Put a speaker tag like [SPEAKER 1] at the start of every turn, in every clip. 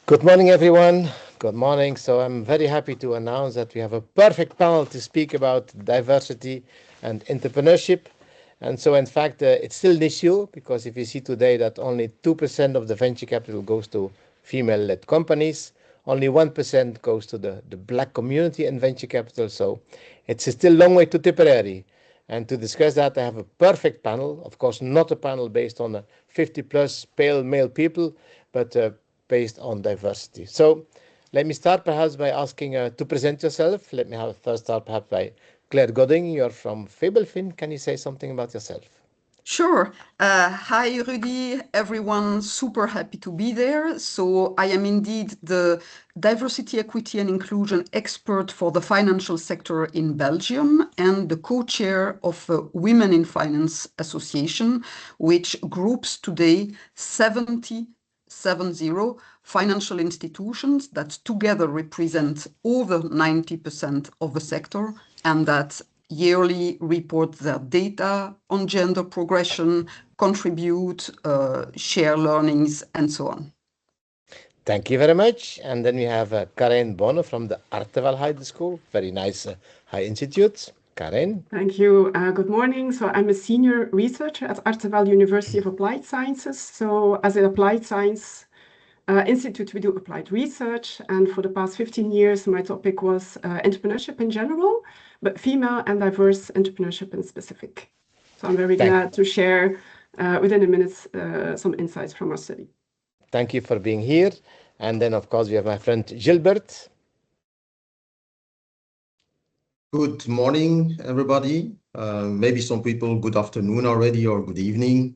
[SPEAKER 1] Good morning, everyone. Good morning. So I'm very happy to announce that we have a perfect panel to speak about diversity and entrepreneurship. And so, in fact, it's still an issue because if you see today that only 2% of the venture capital goes to female-led companies, only 1% goes to the black community in venture capital. So it's still a long way to Tipperary. And to discuss that, I have a perfect panel. Of course, not a panel based on 50 plus pale male people, but based on diversity. So let me start perhaps by asking to present yourself. Let me have first start perhaps by Claire Godding. You're from Fabelfin. Can you say something about yourself?
[SPEAKER 2] Sure. Hi, Rudy, everyone. Super happy to be there. So I am indeed the diversity, equity, and inclusion expert for the financial sector in Belgium and the co-chair of Women in Finance Association, which groups today 70 financial institutions that together represent over 90% of the sector and that yearly report their data on gender progression, contribute, share learnings, and so on.
[SPEAKER 1] Thank you very much. And then we have Karen Bonne from the Arteval High School. Very nice high institute. Karen.
[SPEAKER 3] Thank you. Good morning. So I'm a senior researcher at Arteval University of Applied Sciences. So as an applied science institute, we do applied research. And for the past 15 years, my topic was entrepreneurship in general, but female and diverse entrepreneurship in specific. So I'm very glad to share within a minute some insights from our study.
[SPEAKER 1] Thank you for being here. And then, of course, we have my friend Gilbert.
[SPEAKER 4] Good morning, everybody. Maybe some people good afternoon already or good evening.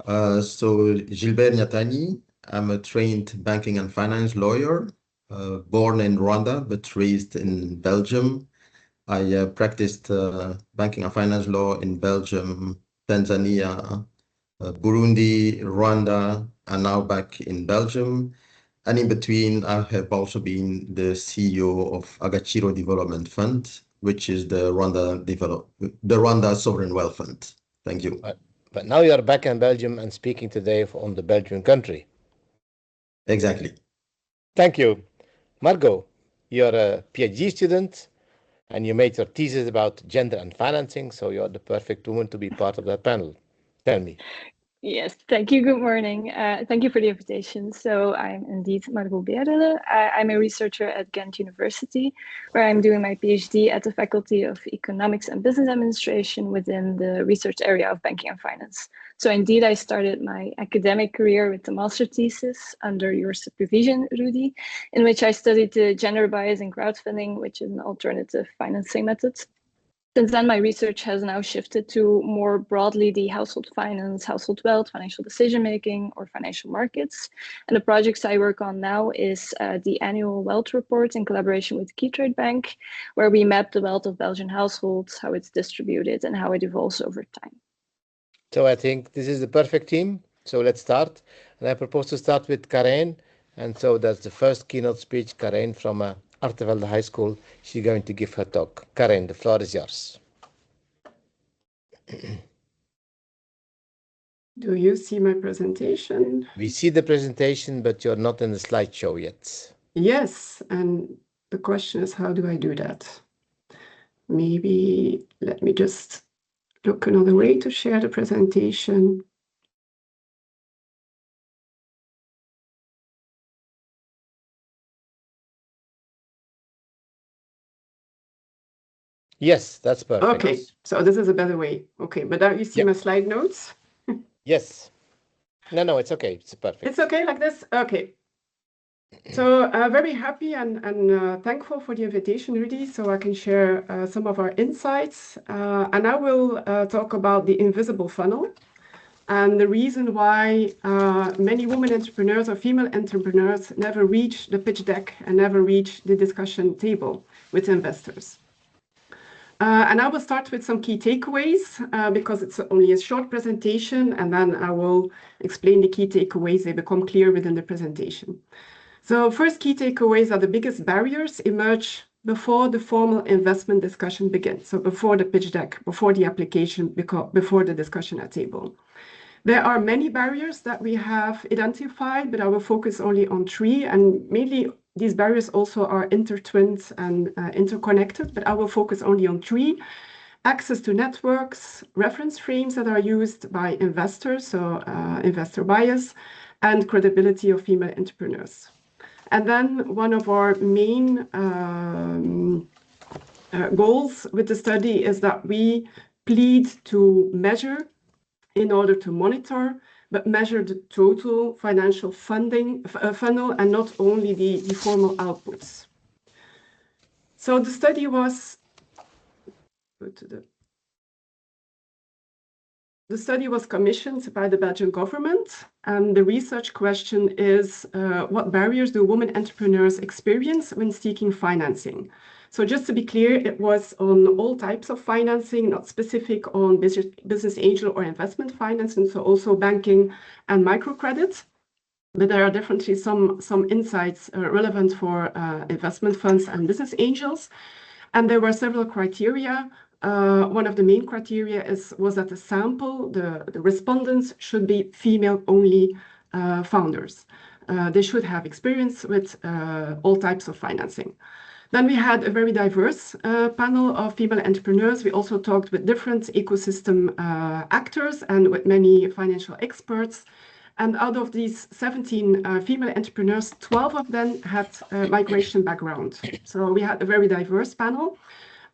[SPEAKER 4] So Gilbert Nyatani, I'm a trained banking and finance lawyer, born in Rwanda, but raised in Belgium. I practiced banking and finance law in Belgium, Tanzania, Burundi, Rwanda, and now back in Belgium. And in between, I have also been the CEO of Agaciro Development Fund, which is the Rwanda Sovereign Wealth Fund. Thank you.
[SPEAKER 1] But now you're back in Belgium and speaking today on the Belgian country.
[SPEAKER 4] Exactly.
[SPEAKER 1] Thank you. Margot, you're a PhD student and you made your thesis about gender and financing, so you're the perfect woman to be part of that panel. Tell me.
[SPEAKER 5] Yes, thank you. Good morning. Thank you for the invitation. So I'm indeed Margot Berele. I'm a researcher at Ghent University, where I'm doing my PhD at the Faculty of Economics and Business Administration within the research area of banking and finance. So indeed, I started my academic career with the master thesis under your supervision, Rudy, in which I studied the gender bias in crowdfunding, which is an alternative financing method. Since then, my research has now shifted to more broadly the household finance, household wealth, financial decision-making, or financial markets. And the projects I work on now is the annual wealth report in collaboration with Keytrade Bank, where we map the wealth of Belgian households, how it's distributed, and how it evolves over time.
[SPEAKER 1] So I think this is the perfect team. So let's start. And I propose to start with Karen. And so that's the first keynote speech, Karen from Artevelde High School. She's going to give her talk. Karen, the floor is yours.
[SPEAKER 3] Do you see my presentation?
[SPEAKER 1] We see the presentation, but you're not in the slideshow yet.
[SPEAKER 3] Yes, and the question is, how do I do that? Maybe let me just look another way to share the presentation.
[SPEAKER 1] Yes, that's perfect.
[SPEAKER 3] Okay, so this is a better way. Okay, but now you see my slide notes?
[SPEAKER 1] Yes. No, it's okay. It's perfect.
[SPEAKER 3] It's okay like this? Okay. So very happy and thankful for the invitation, Rudy, so I can share some of our insights. And I will talk about the invisible funnel and the reason why many women entrepreneurs or female entrepreneurs never reach the pitch deck and never reach the discussion table with investors. And I will start with some key takeaways because it's only a short presentation, and then I will explain the key takeaways. They become clear within the presentation. So first key takeaways are the biggest barriers emerge before the formal investment discussion begins. So before the pitch deck, before the application, before the discussion at table. There are many barriers that we have identified, but I will focus only on 3, and mainly these barriers also are intertwined and interconnected, but I will focus only on 3. Access to networks, reference frames that are used by investors, so investor bias, and credibility of female entrepreneurs. And then one of our main goals with the study is that we plead to measure in order to monitor, but measure the total financial funding funnel and not only the formal outputs. So the study was, the study was commissioned by the Belgian government, and the research question is, what barriers do women entrepreneurs experience when seeking financing? So just to be clear, it was on all types of financing, not specific on business angel or investment financing, so also banking and microcredit. But there are definitely some insights relevant for investment funds and business angels. And there were several criteria. One of the main criteria was that the sample, the respondents should be female-only founders. They should have experience with all types of financing. Then we had a very diverse panel of female entrepreneurs. We also talked with different ecosystem actors and with many financial experts. And out of these 17 female entrepreneurs, 12 of them had a migration background. So we had a very diverse panel.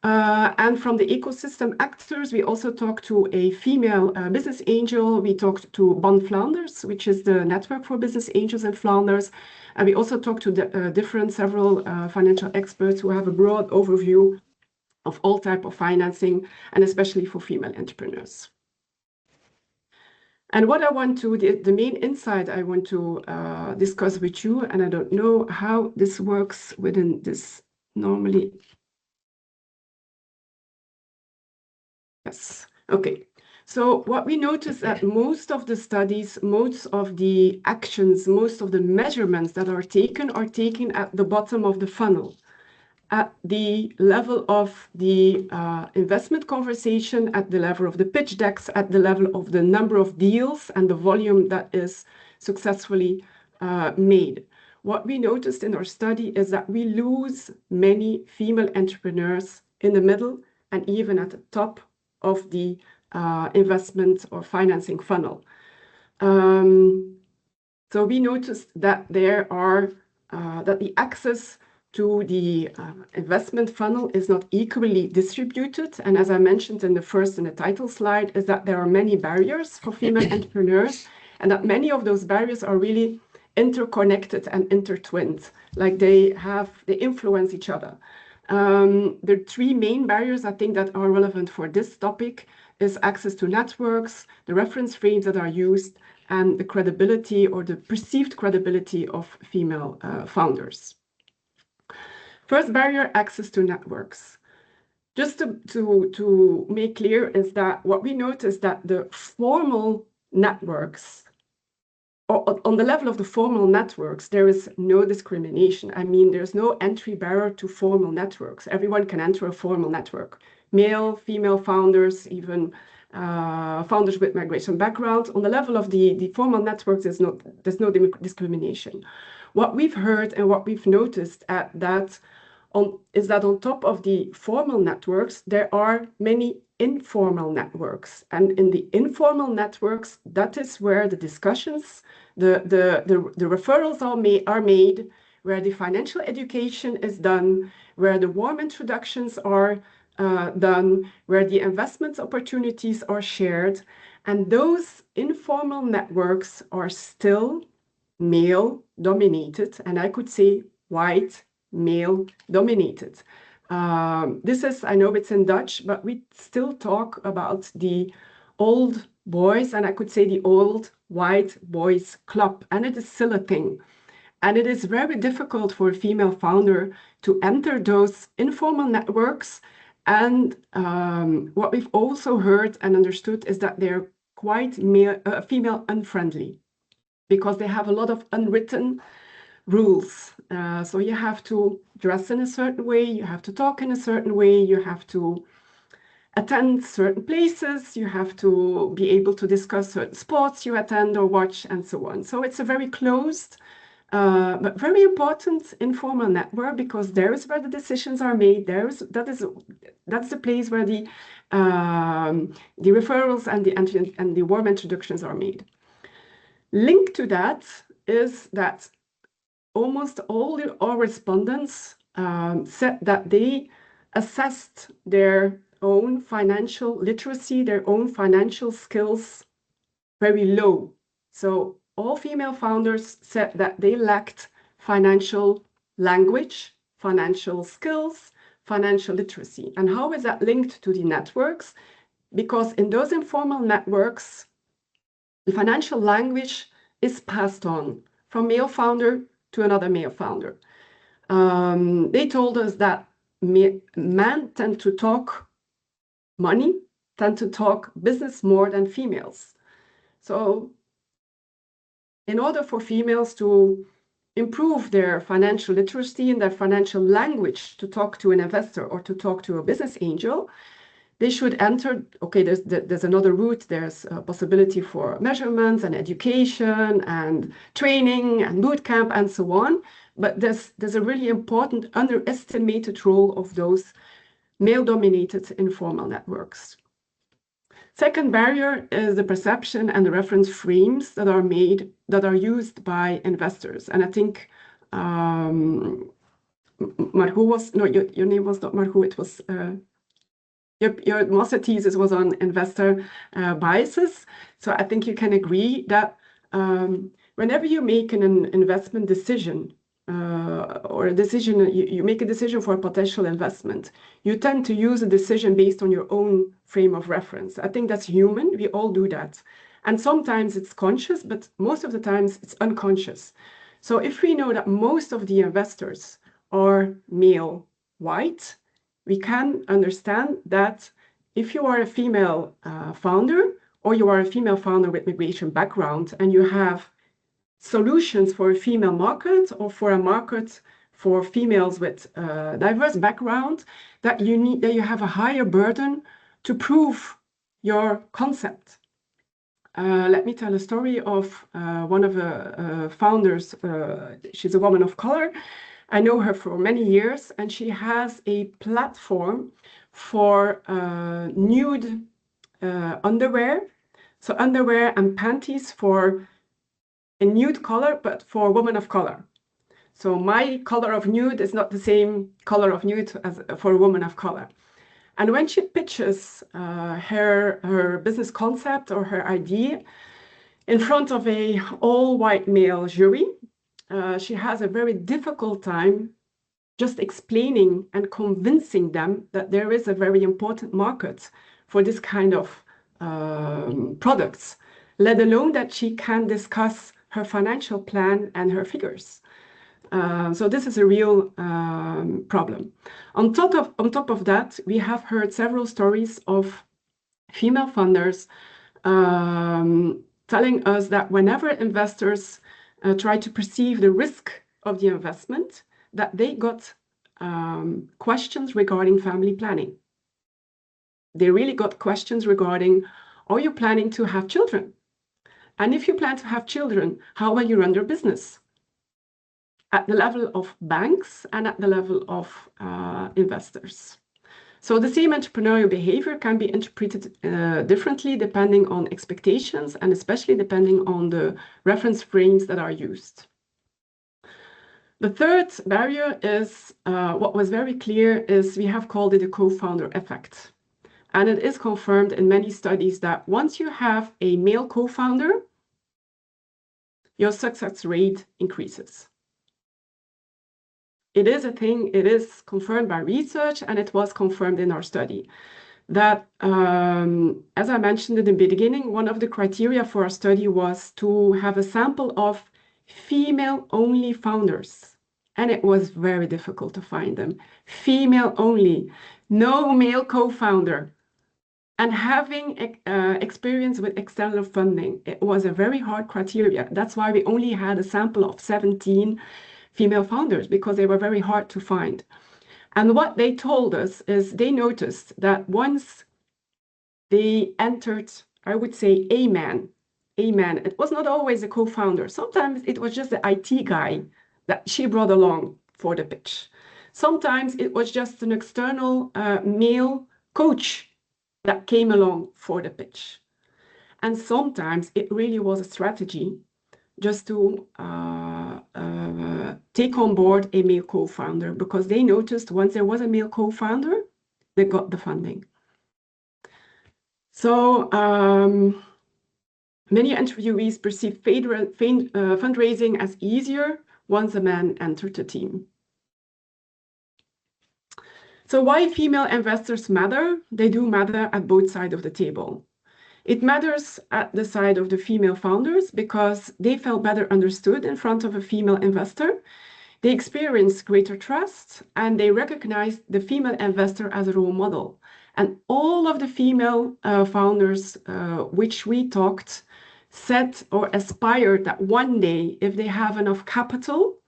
[SPEAKER 3] And from the ecosystem actors, we also talked to a female business angel. We talked to Bon Flanders, which is the network for business angels in Flanders. And we also talked to several financial experts who have a broad overview of all types of financing, and especially for female entrepreneurs. And what I want to, the main insight I want to discuss with you, and I don't know how this works within this normally. Yes, okay. So what we notice that most of the studies, most of the actions, most of the measurements that are taken at the bottom of the funnel, at the level of the investment conversation, at the level of the pitch decks, at the level of the number of deals and the volume that is successfully made. What we noticed in our study is that we lose many female entrepreneurs in the middle and even at the top of the investment or financing funnel. So we noticed that there are that the access to the investment funnel is not equally distributed. And as I mentioned in the title slide, is that there are many barriers for female entrepreneurs, and that many of those barriers are really interconnected and intertwined, like they influence each other. The 3 main barriers I think that are relevant for this topic is access to networks, the reference frames that are used, and the credibility or the perceived credibility of female founders. First barrier, access to networks. Just to make clear is that what we notice that the formal networks, or on the level of the formal networks, there is no discrimination. I mean, there's no entry barrier to formal networks. Everyone can enter a formal network. Male, female founders, even founders with migration background. On the level of the formal networks, there's no discrimination. What we've heard and what we've noticed is that on top of the formal networks, there are many informal networks. And in the informal networks, that is where the discussions, the referrals are made, where the financial education is done, where the warm introductions are done, where the investment opportunities are shared. And those informal networks are still male dominated, and I could say white male dominated. This is, I know it's in Dutch, but we still talk about the old boys, and I could say the old white boys club, and it is still a thing. And it is very difficult for a female founder to enter those informal networks. And what we've also heard and understood is that they're quite female unfriendly, because they have a lot of unwritten rules. So you have to dress in a certain way, you have to talk in a certain way, you have to attend certain places, you have to be able to discuss certain sports you attend or watch, and so on. So it's a very closed, but very important informal network, because there is where the decisions are made. That's the place where the referrals and the warm introductions are made. Linked to that is that almost all our respondents said that they assessed their own financial literacy, their own financial skills very low. So all female founders said that they lacked financial language, financial skills, financial literacy. And how is that linked to the networks? Because in those informal networks, the financial language is passed on from male founder to another male founder. They told us that men tend to talk money, tend to talk business more than females. So in order for females to improve their financial literacy and their financial language to talk to an investor or to talk to a business angel, they should enter, okay, there's another route. There's a possibility for measurements and education and training and boot camp and so on. But there's a really important underestimated role of those male-dominated informal networks. Second barrier is the perception and the reference frames that are used by investors. And I think Margot was, no, your name was not Margot, it was your master thesis was on investor biases. So I think you can agree that whenever you make an investment decision or a decision, you make a decision for a potential investment, you tend to use a decision based on your own frame of reference. I think that's human. We all do that. And sometimes it's conscious, but most of the times it's unconscious. So if we know that most of the investors are male white, we can understand that if you are a female founder, or you are a female founder with migration background, and you have solutions for a female market or for a market for females with diverse background, that you have a higher burden to prove your concept. Let me tell a story of one of the founders. She's a woman of color. I know her for many years, and she has a platform for nude underwear. So underwear and panties for a nude color, but for women of color. So my color of nude is not the same color of nude as for a woman of color. And when she pitches her business concept or her idea in front of a all-white male jury, she has a very difficult time just explaining and convincing them that there is a very important market for this kind of products, let alone that she can discuss her financial plan and her figures. So this is a real problem. On top of that, we have heard several stories of female funders telling us that whenever investors try to perceive the risk of the investment, that they got questions regarding family planning. They really got questions regarding, are you planning to have children? And if you plan to have children, how will you run your business? At the level of banks and at the level of investors. So the same entrepreneurial behavior can be interpreted differently depending on expectations and especially depending on the reference frames that are used. The third barrier is what was very clear is we have called it a co-founder effect. And it is confirmed in many studies that once you have a male co-founder, your success rate increases. It is a thing, it is confirmed by research, and it was confirmed in our study that, as I mentioned in the beginning, one of the criteria for our study was to have a sample of female-only founders. And it was very difficult to find them. Female only, no male co-founder. And having experience with external funding, it was a very hard criteria. That's why we only had a sample of 17 female founders, because they were very hard to find. And what they told us is they noticed that once they entered, I would say, a man. It was not always a co-founder. Sometimes it was just the IT guy that she brought along for the pitch. Sometimes it was just an external male coach that came along for the pitch. And sometimes it really was a strategy just to take on board a male co-founder, because they noticed once there was a male co-founder, they got the funding. So many interviewees perceived fundraising as easier once a man entered the team. So why female investors matter? They do matter at both sides of the table. It matters at the side of the female founders because they felt better understood in front of a female investor. They experienced greater trust and they recognized the female investor as a role model. And all of the female founders which we talked said or aspired that one day, if they have enough capital,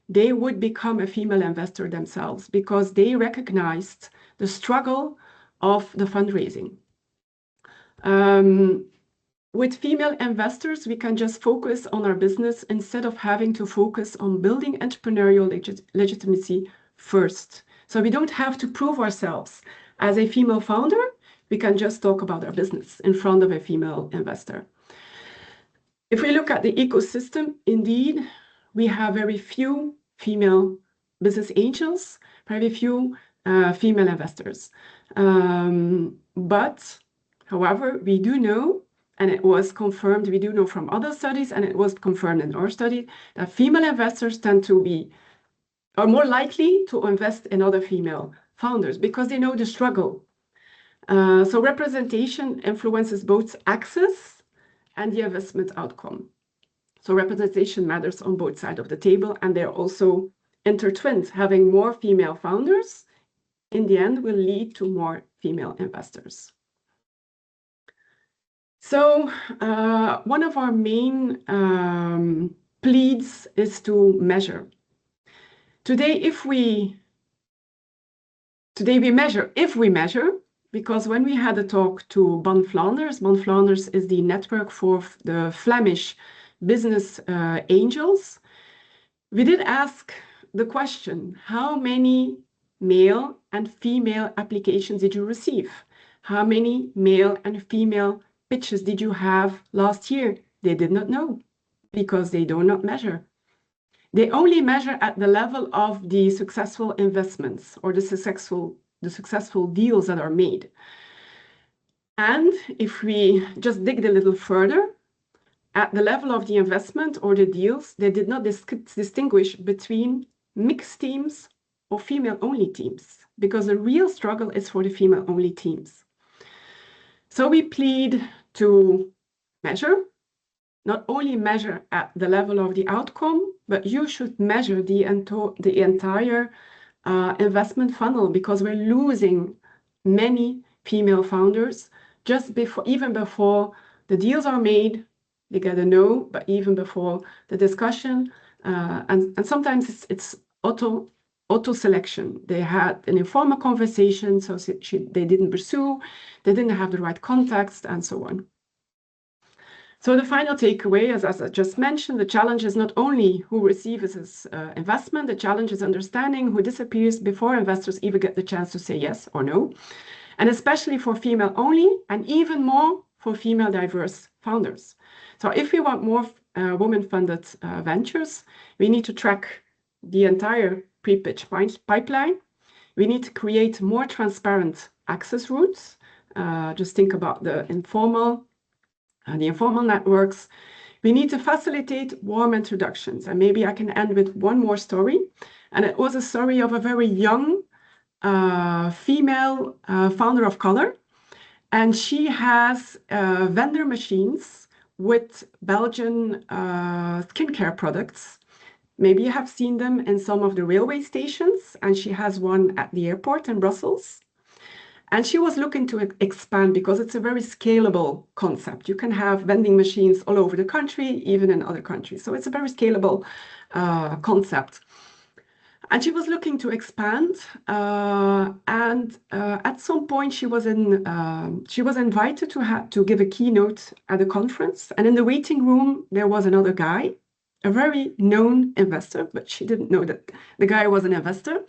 [SPEAKER 3] they would become a female investor themselves because they recognized the struggle of the fundraising. With female investors, we can just focus on our business instead of having to focus on building entrepreneurial legitimacy first. So we don't have to prove ourselves as a female founder. We can just talk about our business in front of a female investor. If we look at the ecosystem, indeed, we have very few female business angels, very few female investors. But however, we do know, and it was confirmed, we do know from other studies, and it was confirmed in our study, that female investors tend to are more likely to invest in other female founders because they know the struggle. So representation influences both access and the investment outcome. So representation matters on both sides of the table, and they're also intertwined. Having more female founders in the end will lead to more female investors. So one of our main pleads is to measure. Today we measure if we measure, because when we had a talk to Bon Flanders is the network for the Flemish business angels, we did ask the question, how many male and female applications did you receive? How many male and female pitches did you have last year? They did not know because they do not measure. They only measure at the level of the successful investments or the successful deals that are made. And if we just dig a little further, at the level of the investment or the deals, they did not distinguish between mixed teams or female-only teams, because the real struggle is for the female-only teams. So we plead to measure, not only measure at the level of the outcome, but you should measure the entire investment funnel, because we're losing many female founders just before, even before the deals are made. They get a no, but even before the discussion, and sometimes it's auto selection. They had an informal conversation, so they didn't pursue, they didn't have the right contacts, and so on. So the final takeaway, as I just mentioned, the challenge is not only who receives this investment, the challenge is understanding who disappears before investors even get the chance to say yes or no, and especially for female only, and even more for female diverse founders. So if we want more women-funded ventures, we need to track the entire pre-pitch pipeline. We need to create more transparent access routes. Just think about the informal networks. We need to facilitate warm introductions. And maybe I can end with one more story. And it was a story of a very young female founder of color. And she has vendor machines with Belgian skincare products. Maybe you have seen them in some of the railway stations, and she has one at the airport in Brussels. And she was looking to expand because it's a very scalable concept. You can have vending machines all over the country, even in other countries. So it's a very scalable concept. And she was looking to expand. At some point, she was invited to give a keynote at a conference. And in the waiting room, there was another guy, a very known investor, but she didn't know that the guy was an investor.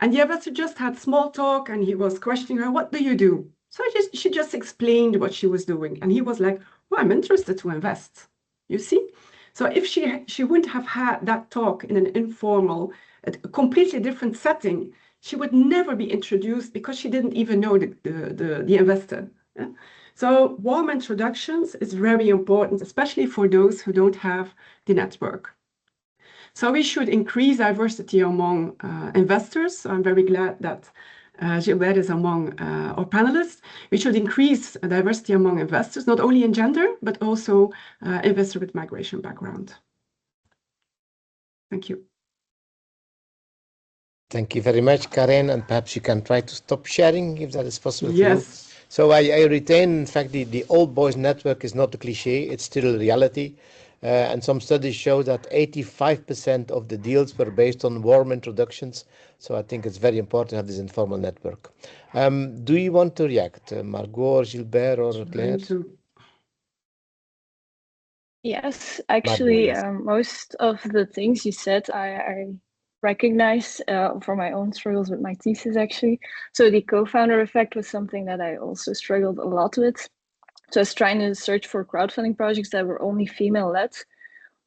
[SPEAKER 3] And the investor just had small talk, and he was questioning her, "What do you do?" So she just explained what she was doing. And he was like, "Well, I'm interested to invest." You see? So if she wouldn't have had that talk in an informal, a completely different setting, she would never be introduced because she didn't even know the investor. Yeah? So warm introductions is very important, especially for those who don't have the network. So we should increase diversity among investors. So I'm very glad that Gilbert is among our panelists. We should increase diversity among investors, not only in gender, but also investor with migration background. Thank you.
[SPEAKER 1] Thank you very much, Karen, and perhaps you can try to stop sharing if that is possible for you.
[SPEAKER 3] Yes.
[SPEAKER 1] So I retain, in fact, the old boys network is not a cliche, it's still a reality. And some studies show that 85% of the deals were based on warm introductions. So I think it's very important to have this informal network. Do you want to react, Margot or Gilbert or Claire?
[SPEAKER 5] Yes, actually, most of the things you said, I recognize from my own struggles with my thesis, actually. So the co-founder effect was something that I also struggled a lot with. So I was trying to search for crowdfunding projects that were only female-led,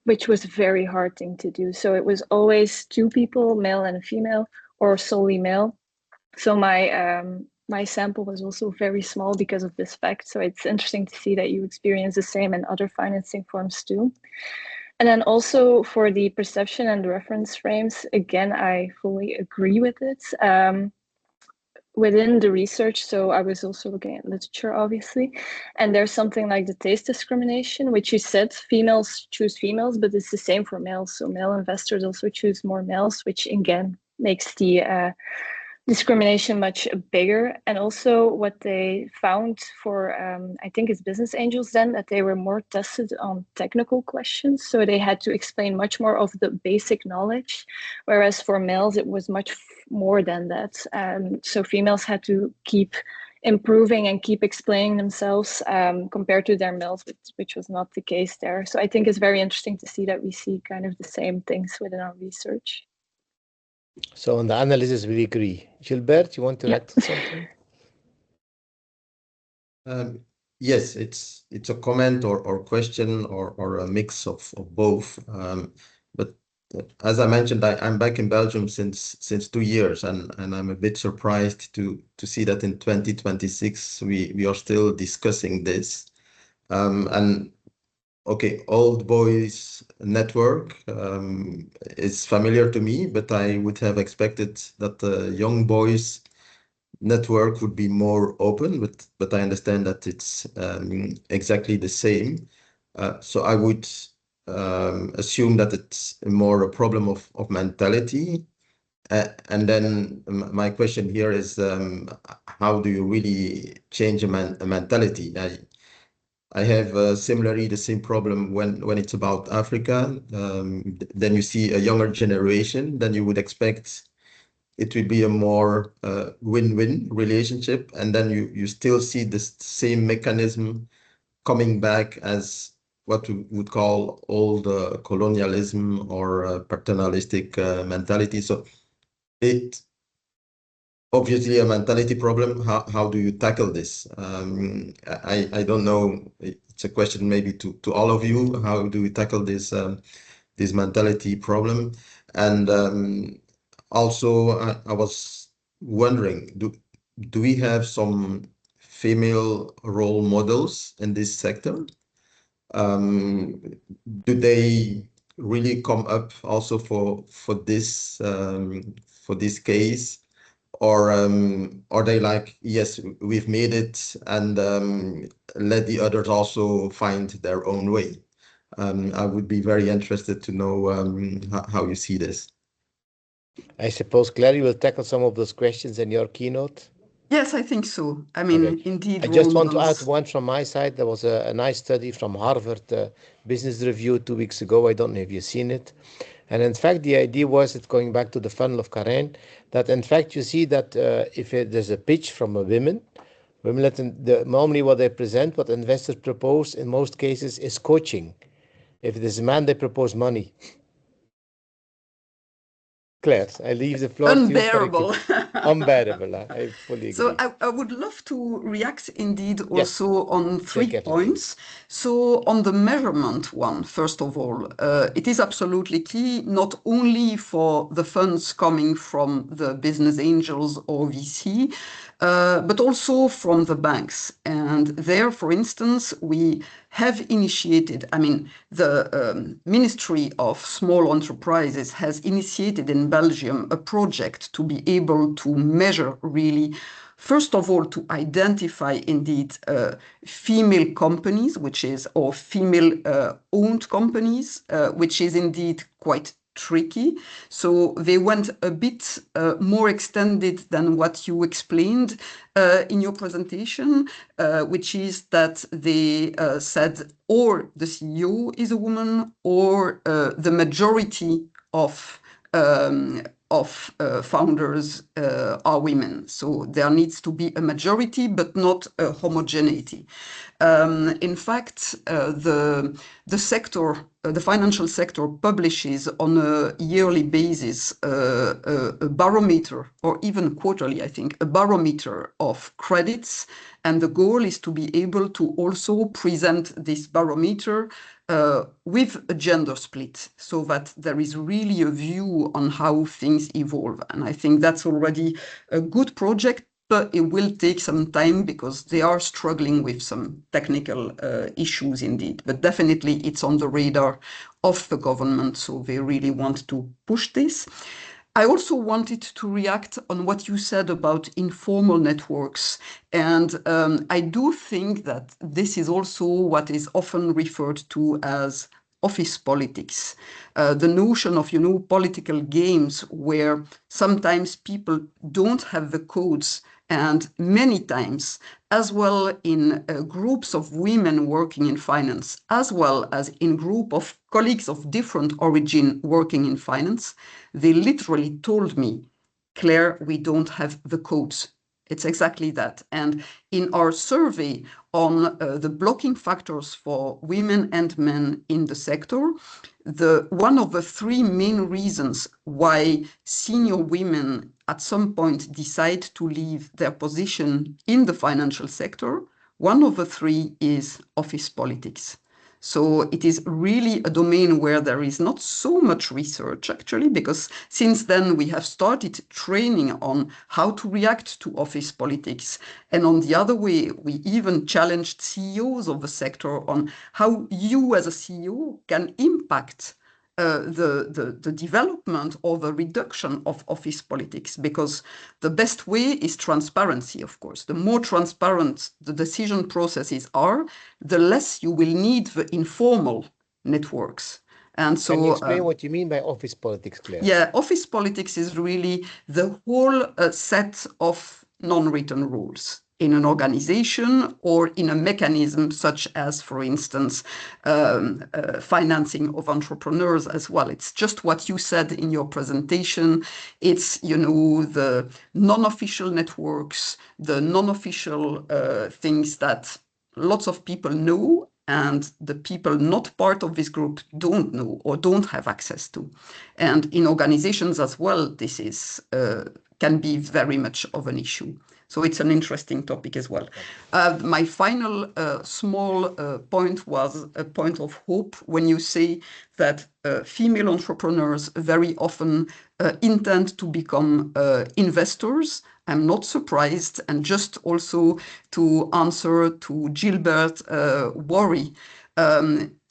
[SPEAKER 5] which was a very hard thing to do. So it was always two people, male and a female, or solely male. So my sample was also very small because of this fact. So it's interesting to see that you experience the same in other financing forms too. And then also for the perception and the reference frames, again, I fully agree with it. Within the research, so I was also looking at literature, obviously, and there's something like the taste discrimination, which you said females choose females, but it's the same for males. So male investors also choose more males, which again makes the discrimination much bigger. And also what they found for, I think it's business angels then, that they were more tested on technical questions. So they had to explain much more of the basic knowledge, whereas for males, it was much more than that. So females had to keep improving and keep explaining themselves compared to their males, which was not the case there. So I think it's very interesting to see that we see kind of the same things within our research.
[SPEAKER 1] So on the analysis, we agree. Gilbert, you want to add something?
[SPEAKER 4] Yes, it's a comment or question or a mix of both. But as I mentioned, I'm back in Belgium since 2 years, and I'm a bit surprised to see that in 2026 we are still discussing this. And okay, Old Boys Network is familiar to me, but I would have expected that the Young Boys Network would be more open, but I understand that it's exactly the same. So I would assume that it's more a problem of mentality. And then my question here is, how do you really change a mentality? I have similarly the same problem when it's about Africa. Then you see a younger generation, then you would expect it would be a more win-win relationship. And then you still see this same mechanism coming back as what we would call old colonialism or paternalistic mentality. So it obviously a mentality problem. How do you tackle this? I don't know. It's a question maybe to all of you. How do we tackle this this mentality problem? And also, I was wondering, do we have some female role models in this sector? Do they really come up also for this case? Or are they like, yes, we've made it, and let the others also find their own way? I would be very interested to know how you see this.
[SPEAKER 1] I suppose, Claire, you will tackle some of those questions in your keynote.
[SPEAKER 2] Yes, I think so. I mean, indeed,
[SPEAKER 1] I just want to add one from my side. There was a nice study from Harvard Business Review 2 weeks ago. I don't know if you've seen it. And in fact, the idea was, it's going back to the funnel of Karen, that in fact you see that if there's a pitch from a women, normally what they present, what investors propose in most cases is coaching. If there's a man, they propose money. Claire, I leave the floor to you for
[SPEAKER 2] Unbearable.
[SPEAKER 1] unbearable. I fully
[SPEAKER 2] So
[SPEAKER 1] agree.
[SPEAKER 2] I would love to react indeed
[SPEAKER 1] Yes,
[SPEAKER 2] also on three
[SPEAKER 1] take everything.
[SPEAKER 2] points. So on the measurement one, first of all, it is absolutely key, not only for the funds coming from the business angels or VC, but also from the banks. And there, for instance, we have initiated, I mean, the Ministry of Small Enterprises has initiated in Belgium a project to be able to measure really, first of all, to identify indeed female companies, or female owned companies, which is indeed quite tricky. So they went a bit more extended than what you explained in your presentation, which is that they said or the CEO is a woman or the majority of founders are women. So there needs to be a majority, but not a homogeneity. In fact, the sector, the financial sector, publishes on a yearly basis a barometer, or even quarterly, I think, a barometer of credits. And the goal is to be able to also present this barometer with a gender split, so that there is really a view on how things evolve. And I think that's already a good project, but it will take some time because they are struggling with some technical issues indeed. But definitely it's on the radar of the government, so they really want to push this. I also wanted to react on what you said about informal networks. And I do think that this is also what is often referred to as office politics. The notion of, political games where sometimes people don't have the codes, and many times, as well in groups of women working in finance, as well as in group of colleagues of different origin working in finance, they literally told me, Claire, we don't have the codes. It's exactly that. And in our survey on the blocking factors for women and men in the sector, one of the three main reasons why senior women at some point decide to leave their position in the financial sector, one of the three is office politics. So it is really a domain where there is not so much research, actually, because since then we have started training on how to react to office politics. And on the other way, we even challenged CEOs of the sector on how you as a CEO can impact the development or the reduction of office politics, because the best way is transparency, of course. The more transparent the decision processes are, the less you will need the informal networks. And so,
[SPEAKER 1] can you explain what you mean by office politics, Claire?
[SPEAKER 2] Yeah, office politics is really the whole set of non-written rules in an organization or in a mechanism such as, for instance, financing of entrepreneurs as well. It's just what you said in your presentation. It's, the non-official networks, the non-official things that lots of people know and the people not part of this group don't know or don't have access to. And in organizations as well, this is can be very much of an issue. So it's an interesting topic as well. My final small point was a point of hope when you say that female entrepreneurs very often intend to become investors. I'm not surprised. And just also to answer to Gilbert's worry,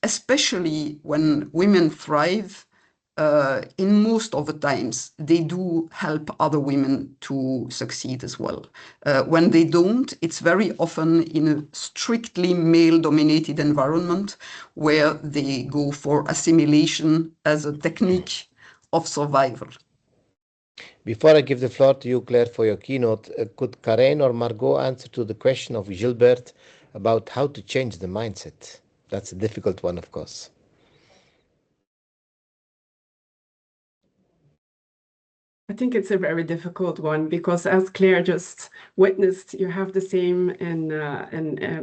[SPEAKER 2] especially when women thrive, in most of the times, they do help other women to succeed as well. When they don't, it's very often in a strictly male-dominated environment where they go for assimilation as a technique of survival.
[SPEAKER 1] Before I give the floor to you, Claire, for your keynote, could Karen or Margot answer to the question of Gilbert about how to change the mindset? That's a difficult one, of course.
[SPEAKER 3] I think it's a very difficult one because, as Claire just witnessed, you have the same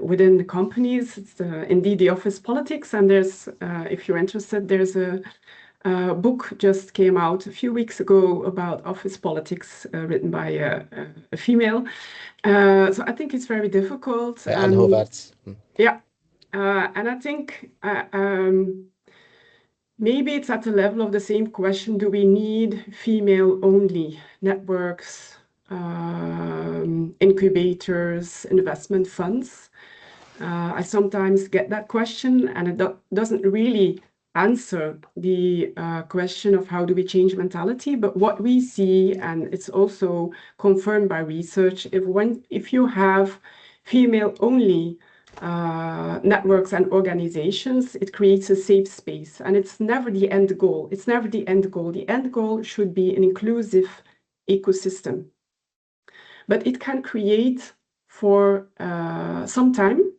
[SPEAKER 3] within the companies. It's indeed the office politics, and there's, if you're interested, there's a book just came out a few weeks ago about office politics, written by a female. So I think it's very difficult.
[SPEAKER 1] Anne Hovarts.
[SPEAKER 3] Yeah, and I think. Maybe it's at the level of the same question, do we need female-only networks, incubators, investment funds? I sometimes get that question, and it doesn't really answer the question of how do we change mentality, but what we see, and it's also confirmed by research, if you have female-only networks and organizations, it creates a safe space, and it's never the end goal. It's never the end goal. The end goal should be an inclusive ecosystem, but it can create for some time.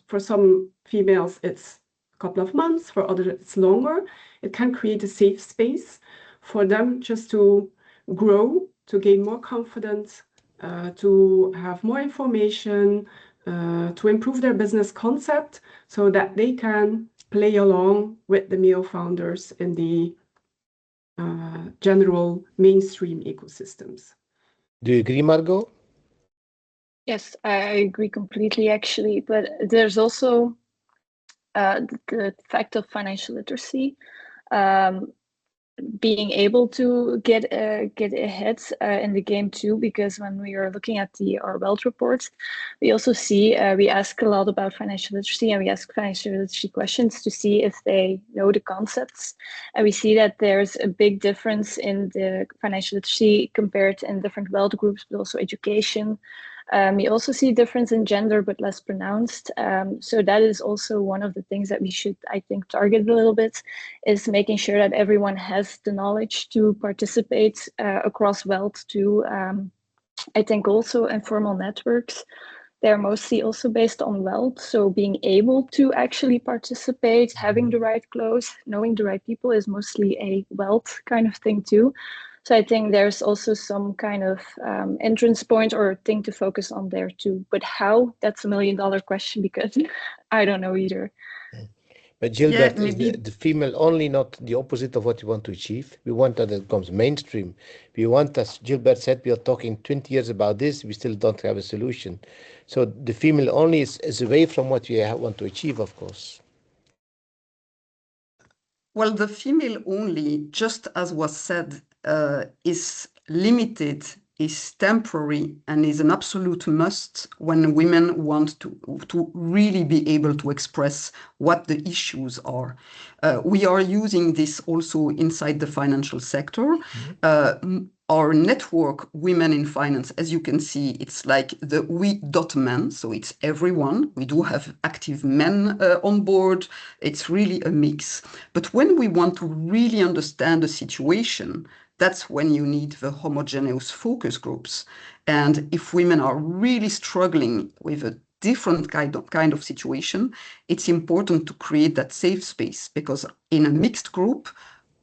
[SPEAKER 3] For some females, it's a couple of months. For others, it's longer. It can create a safe space for them just to grow, to gain more confidence, to have more information, to improve their business concept so that they can play along with the male founders in the general mainstream ecosystems.
[SPEAKER 1] Do you agree, Margot?
[SPEAKER 5] Yes, I agree completely, actually. But there's also the fact of financial literacy. Being able to get ahead in the game too, because when we are looking at our wealth report, we also see we ask a lot about financial literacy, and we ask financial literacy questions to see if they know the concepts, and we see that there's a big difference in the financial literacy compared in different wealth groups, but also education. We also see difference in gender, but less pronounced. So that is also one of the things that we should, I think, target a little bit, is making sure that everyone has the knowledge to participate across wealth too. I think also informal networks, they're mostly also based on wealth. So being able to actually participate, having the right clothes, knowing the right people is mostly a wealth kind of thing too. So I think there's also some kind of entrance point or thing to focus on there too. But how? That's $1 million question, because I don't know either.
[SPEAKER 1] But Gilbert,
[SPEAKER 2] Yeah,
[SPEAKER 1] is the female only not the opposite of what you want to achieve? We want that it becomes mainstream. We want, as Gilbert said, we are talking 20 years about this, we still don't have a solution. So the female only is away from what we want to achieve, of course.
[SPEAKER 2] Well, the female only, just as was said, is limited, is temporary, and is an absolute must when women want to really be able to express what the issues are. We are using this also inside the financial sector. Our network, Women in Finance, as you can see, it's like the we.men, so it's everyone. We do have active men on board. It's really a mix. But when we want to really understand the situation, that's when you need the homogeneous focus groups. And if women are really struggling with a different kind of situation, it's important to create that safe space, because in a mixed group,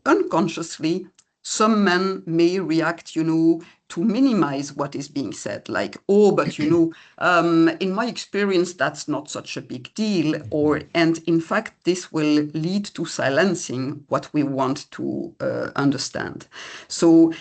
[SPEAKER 2] unconsciously, some men may react, to minimize what is being said, like, oh, but in my experience, that's not such a big deal. And in fact, this will lead to silencing what we want to understand. So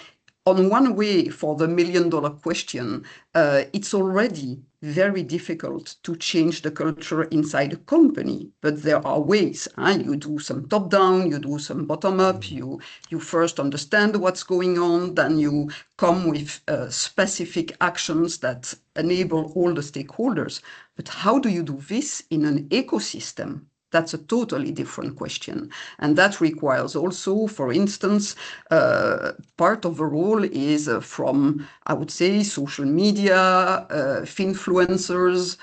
[SPEAKER 2] on one way, for the $1 million question, it's already very difficult to change the culture inside a company, but there are ways. You do some top-down, you do some bottom-up, you first understand what's going on, then you come with specific actions that enable all the stakeholders. But how do you do this in an ecosystem? That's a totally different question. And that requires also, for instance, part of the role is from, I would say, social media, influencers,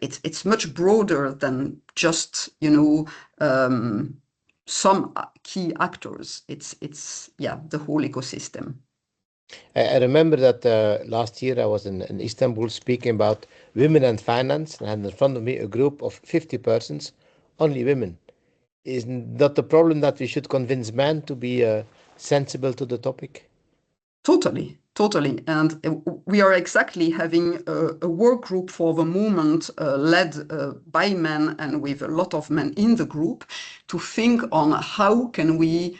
[SPEAKER 2] it's much broader than just, some key actors. It's the whole ecosystem.
[SPEAKER 1] I remember that last year I was in Istanbul speaking about women and finance, and I had in front of me a group of 50 persons, only women. Is not the problem that we should convince men to be sensible to the topic?
[SPEAKER 2] Totally. And we are exactly having a work group for the moment led by men and with a lot of men in the group to think on how can we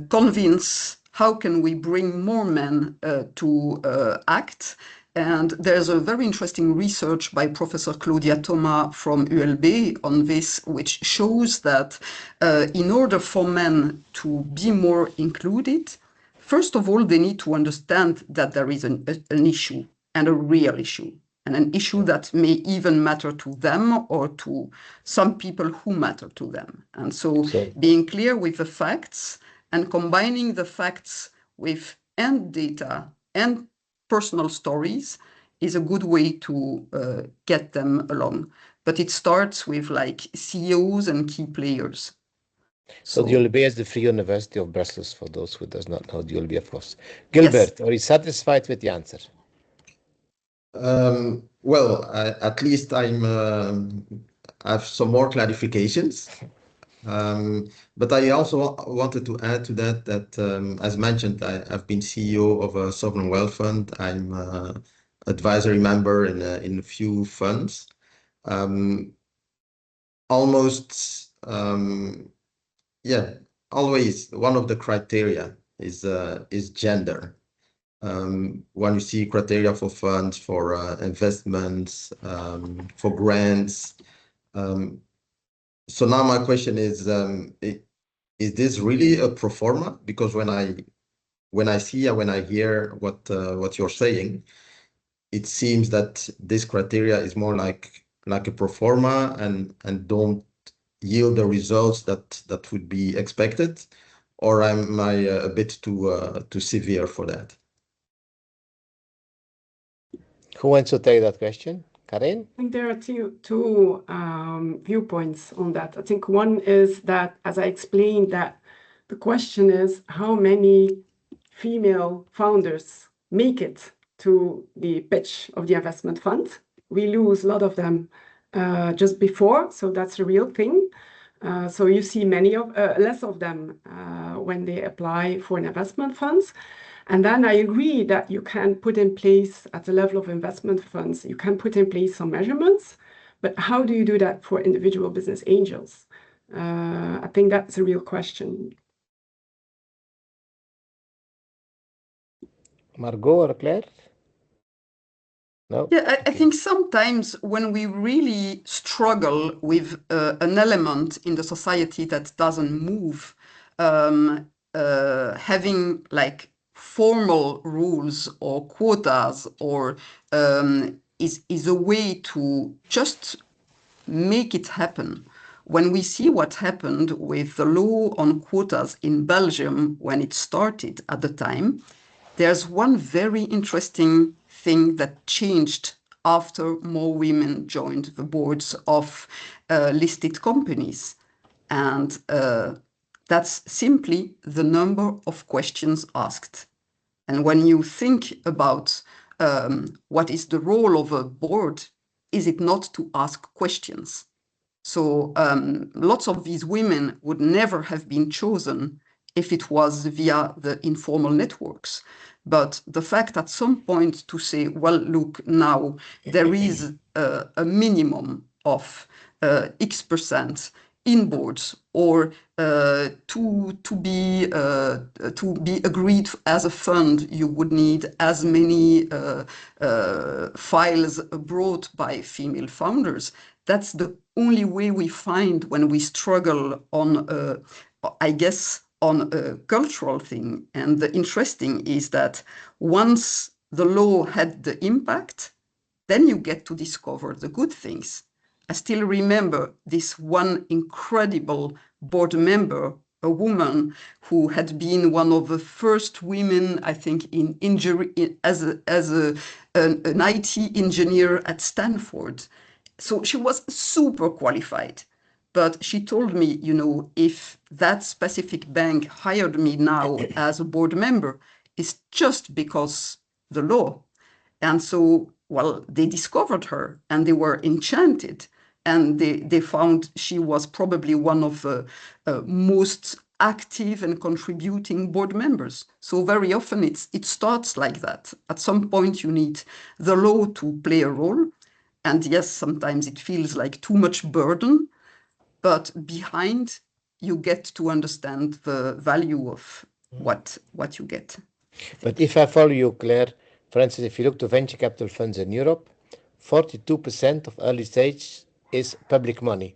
[SPEAKER 2] convince, how can we bring more men to act. And there's a very interesting research by Professor Claudia Thomas from ULB on this, which shows that in order for men to be more included, first of all, they need to understand that there is an issue, and a real issue, and an issue that may even matter to them or to some people who matter to them. And so being clear with the facts and combining the facts with and data and personal stories is a good way to get them along. But it starts with like CEOs and key players.
[SPEAKER 1] So the ULB is the Free University of Brussels, for those who does not know the ULB, of course. Gilbert, are you satisfied with the answer?
[SPEAKER 4] Well, at least I have some more clarifications. But I also wanted to add to that as mentioned, I've been CEO of a sovereign wealth fund. I'm advisory member in a few funds. Always one of the criteria is gender. When you see criteria for funds, for investments, for grants. So now my question is this really a pro forma? Because when I hear what you're saying, it seems that this criteria is more like a pro forma and don't yield the results that would be expected, or am I a bit too severe for that?
[SPEAKER 1] Who wants to take that question? Karin?
[SPEAKER 3] I think there are two viewpoints on that. I think one is that, as I explained, that the question is how many female founders make it to the pitch of the investment fund. We lose a lot of them just before, so that's a real thing. So you see less of them when they apply for an investment funds. And then I agree that you can put in place at the level of investment funds, you can put in place some measurements, but how do you do that for individual business angels? I think that's a real question.
[SPEAKER 1] Margot or Claire? No?
[SPEAKER 2] Yeah, I think sometimes when we really struggle with an element in the society that doesn't move, having like formal rules or quotas or is a way to just make it happen. When we see what happened with the law on quotas in Belgium when it started at the time, there's one very interesting thing that changed after more women joined the boards of listed companies. And that's simply the number of questions asked. And when you think about what is the role of a board, is it not to ask questions? So lots of these women would never have been chosen if it was via the informal networks. But the fact at some point to say, well, look, now there is a minimum of X% in boards, or to be agreed as a fund, you would need as many files brought by female founders. That's the only way we find when we struggle on, I guess, on a cultural thing. And the interesting is that once the law had the impact, then you get to discover the good things. I still remember this one incredible board member, a woman who had been one of the first women, I think, as an IT engineer at Stanford. So she was super qualified. But she told me, if that specific bank hired me now as a board member, it's just because the law. And so, well, they discovered her and they were enchanted. And they found she was probably one of the most active and contributing board members. So very often it starts like that. At some point you need the law to play a role. And yes, sometimes it feels like too much burden, but behind you get to understand the value of what you get.
[SPEAKER 1] But if I follow you, Claire, for instance, if you look to venture capital funds in Europe, 42% of early stage is public money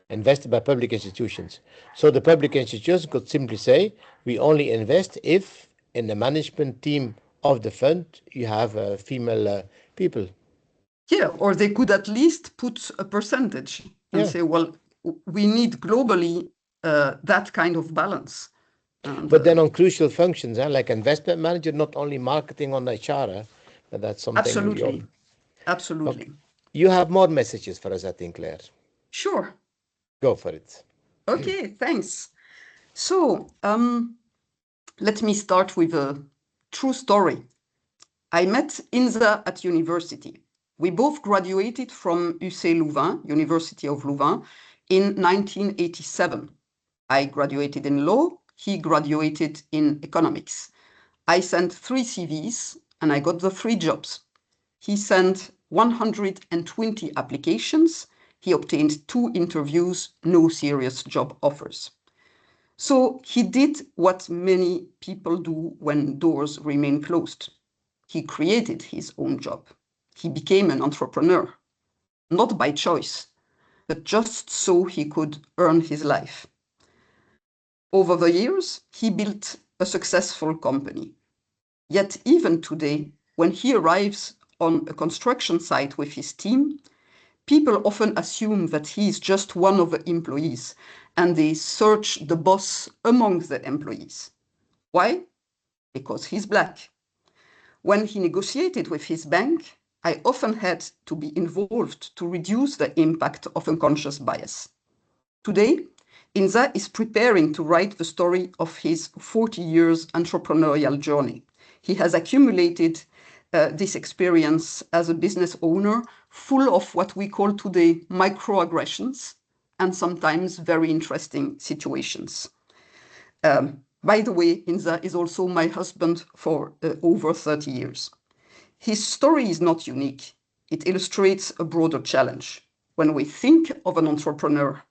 [SPEAKER 1] invested by public institutions. So the public institutions could simply say, we only invest if in the management team of the fund you have female people.
[SPEAKER 2] Yeah, or they could at least put a percentage and say, well, we need globally that kind of balance. And,
[SPEAKER 1] but then on crucial functions, like investment manager, not only marketing on HR, but that's something.
[SPEAKER 2] Absolutely. Absolutely.
[SPEAKER 1] Okay. You have more messages for us, I think, Claire.
[SPEAKER 2] Sure.
[SPEAKER 1] Go for it.
[SPEAKER 2] Okay, thanks. So let me start with a true story. I met Inza at university. We both graduated from UC Louvain, University of Louvain, in 1987. I graduated in law, he graduated in economics. I sent 3 CVs and I got the 3 jobs. He sent 120 applications. He obtained 2 interviews, no serious job offers. So he did what many people do when doors remain closed. He created his own job. He became an entrepreneur, not by choice, but just so he could earn his life. Over the years, he built a successful company. Yet even today, when he arrives on a construction site with his team, people often assume that he is just one of the employees and they search the boss among the employees. Why? Because he's black. When he negotiated with his bank, I often had to be involved to reduce the impact of unconscious bias. Today, Inza is preparing to write the story of his 40 years entrepreneurial journey. He has accumulated this experience as a business owner, full of what we call today microaggressions and sometimes very interesting situations. By the way, Inza is also my husband for over 30 years. His story is not unique. It illustrates a broader challenge. When we think of an entrepreneur,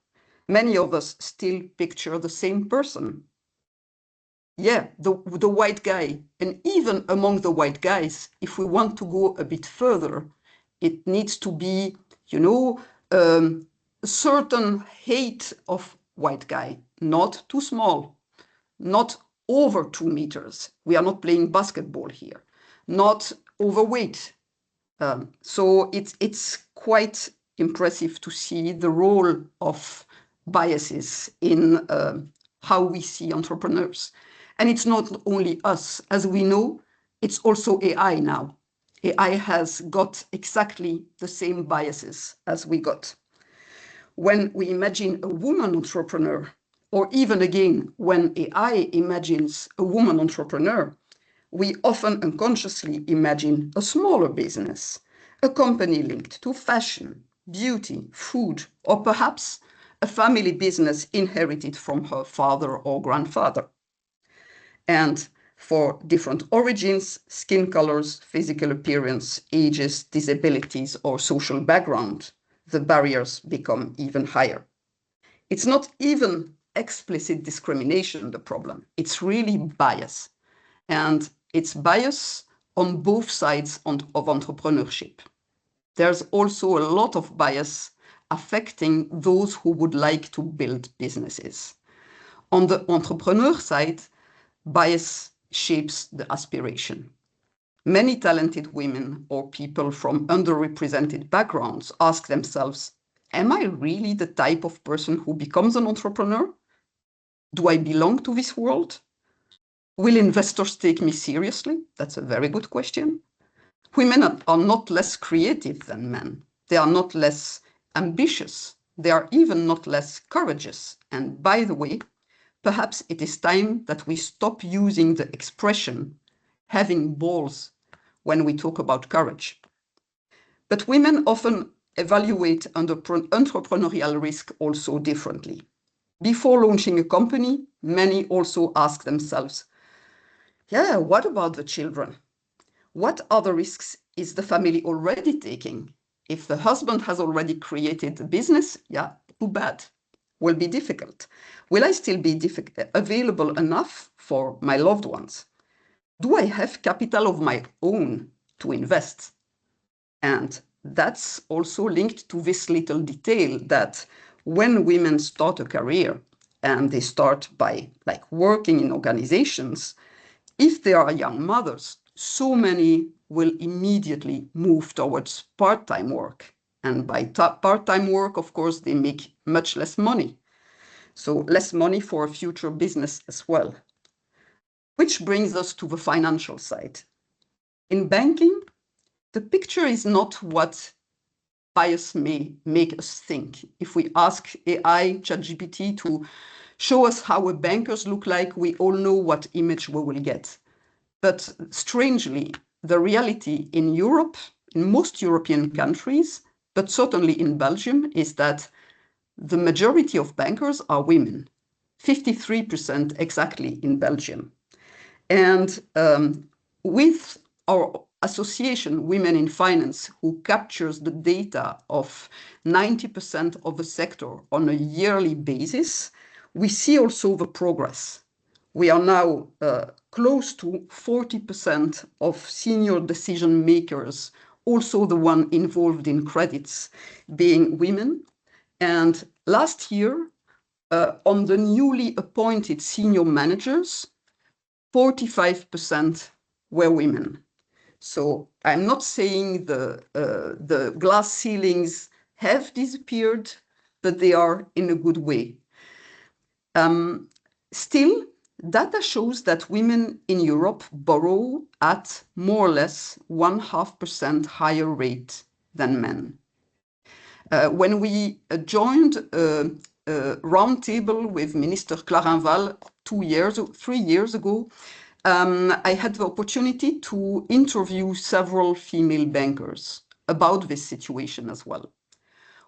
[SPEAKER 2] many of us still picture the same person. Yeah, the white guy. And even among the white guys, if we want to go a bit further, it needs to be, a certain height of white guy, not too small, not over 2 meters. We are not playing basketball here, not overweight. So it's quite impressive to see the role of biases in how we see entrepreneurs. And it's not only us. As we know, it's also AI now. AI has got exactly the same biases as we got. When we imagine a woman entrepreneur, or even again, when AI imagines a woman entrepreneur, we often unconsciously imagine a smaller business, a company linked to fashion, beauty, food, or perhaps a family business inherited from her father or grandfather. And for different origins, skin colors, physical appearance, ages, disabilities, or social background, the barriers become even higher. It's not even explicit discrimination, the problem. It's really bias. And it's bias on both sides of entrepreneurship. There's also a lot of bias affecting those who would like to build businesses. On the entrepreneur side, bias shapes the aspiration. Many talented women or people from underrepresented backgrounds ask themselves, am I really the type of person who becomes an entrepreneur? Do I belong to this world? Will investors take me seriously? That's a very good question. Women are not less creative than men. They are not less ambitious. They are even not less courageous. And by the way, perhaps it is time that we stop using the expression having balls when we talk about courage. But women often evaluate entrepreneurial risk also differently. Before launching a company, many also ask themselves, yeah, what about the children? What other risks is the family already taking? If the husband has already created a business, yeah, too bad. Will be difficult. Will I still be available enough for my loved ones? Do I have capital of my own to invest? And that's also linked to this little detail that when women start a career and they start by working in organizations, if they are young mothers, so many will immediately move towards part-time work. And by part-time work, of course, they make much less money. So less money for a future business as well. Which brings us to the financial side. In banking, the picture is not what bias may make us think. If we ask AI, ChatGPT to show us how a bankers look like, we all know what image we will get. But strangely, the reality in Europe, in most European countries, but certainly in Belgium, is that the majority of bankers are women, 53% exactly in Belgium. And with our association, Women in Finance, who captures the data of 90% of the sector on a yearly basis, we see also the progress. We are now close to 40% of senior decision makers, also the one involved in credits, being women. And last year, on the newly appointed senior managers, 45% were women. So I'm not saying the glass ceilings have disappeared, but they are in a good way. Still, data shows that women in Europe borrow at more or less 0.5% higher rate than men. When we joined a roundtable with Minister Clarinval 3 years ago, I had the opportunity to interview several female bankers about this situation as well.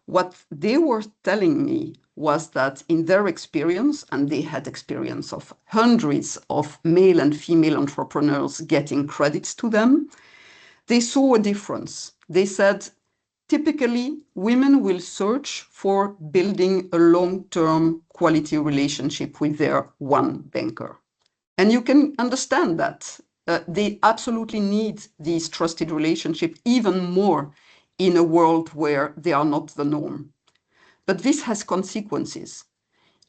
[SPEAKER 2] What they were telling me was that in their experience, and they had experience of hundreds of male and female entrepreneurs getting credits to them, they saw a difference. They said, typically, women will search for building a long-term quality relationship with their one banker. And you can understand that. They absolutely need these trusted relationships even more in a world where they are not the norm. But this has consequences.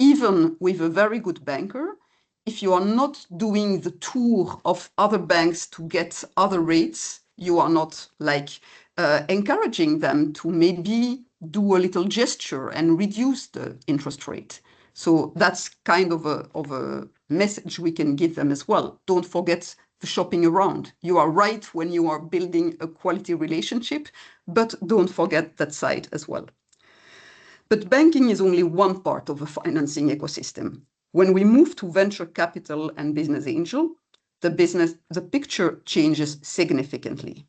[SPEAKER 2] Even with a very good banker, if you are not doing the tour of other banks to get other rates, you are not encouraging them to maybe do a little gesture and reduce the interest rate. So that's kind of a message we can give them as well. Don't forget the shopping around. You are right when you are building a quality relationship, but don't forget that side as well. But banking is only one part of the financing ecosystem. When we move to venture capital and business angel, the picture changes significantly.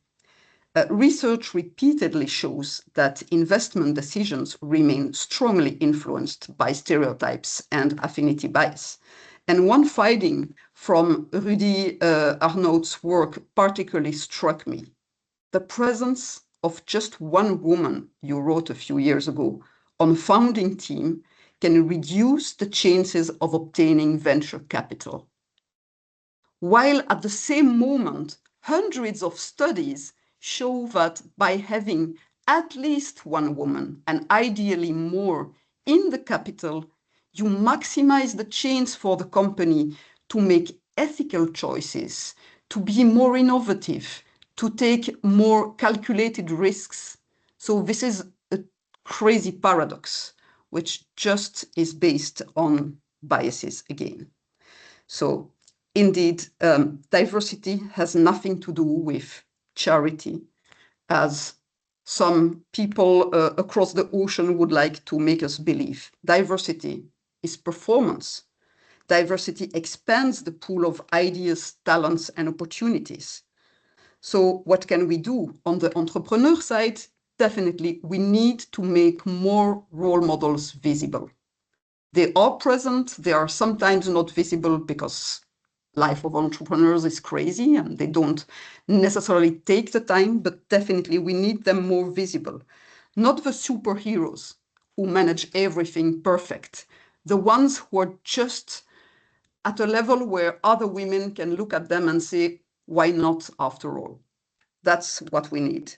[SPEAKER 2] Research repeatedly shows that investment decisions remain strongly influenced by stereotypes and affinity bias. And one finding from Rudy Arnaud's work particularly struck me. The presence of just one woman, you wrote a few years ago, on a founding team can reduce the chances of obtaining venture capital. While at the same moment, hundreds of studies show that by having at least one woman, and ideally more, in the capital, you maximize the chance for the company to make ethical choices, to be more innovative, to take more calculated risks. So this is a crazy paradox, which just is based on biases again. So indeed, diversity has nothing to do with charity, as some people across the ocean would like to make us believe. Diversity is performance. Diversity expands the pool of ideas, talents, and opportunities. So what can we do? On the entrepreneur side, definitely we need to make more role models visible. They are present. They are sometimes not visible because life of entrepreneurs is crazy and they don't necessarily take the time, but definitely we need them more visible. Not the superheroes who manage everything perfect, the ones who are just at a level where other women can look at them and say, why not after all? That's what we need.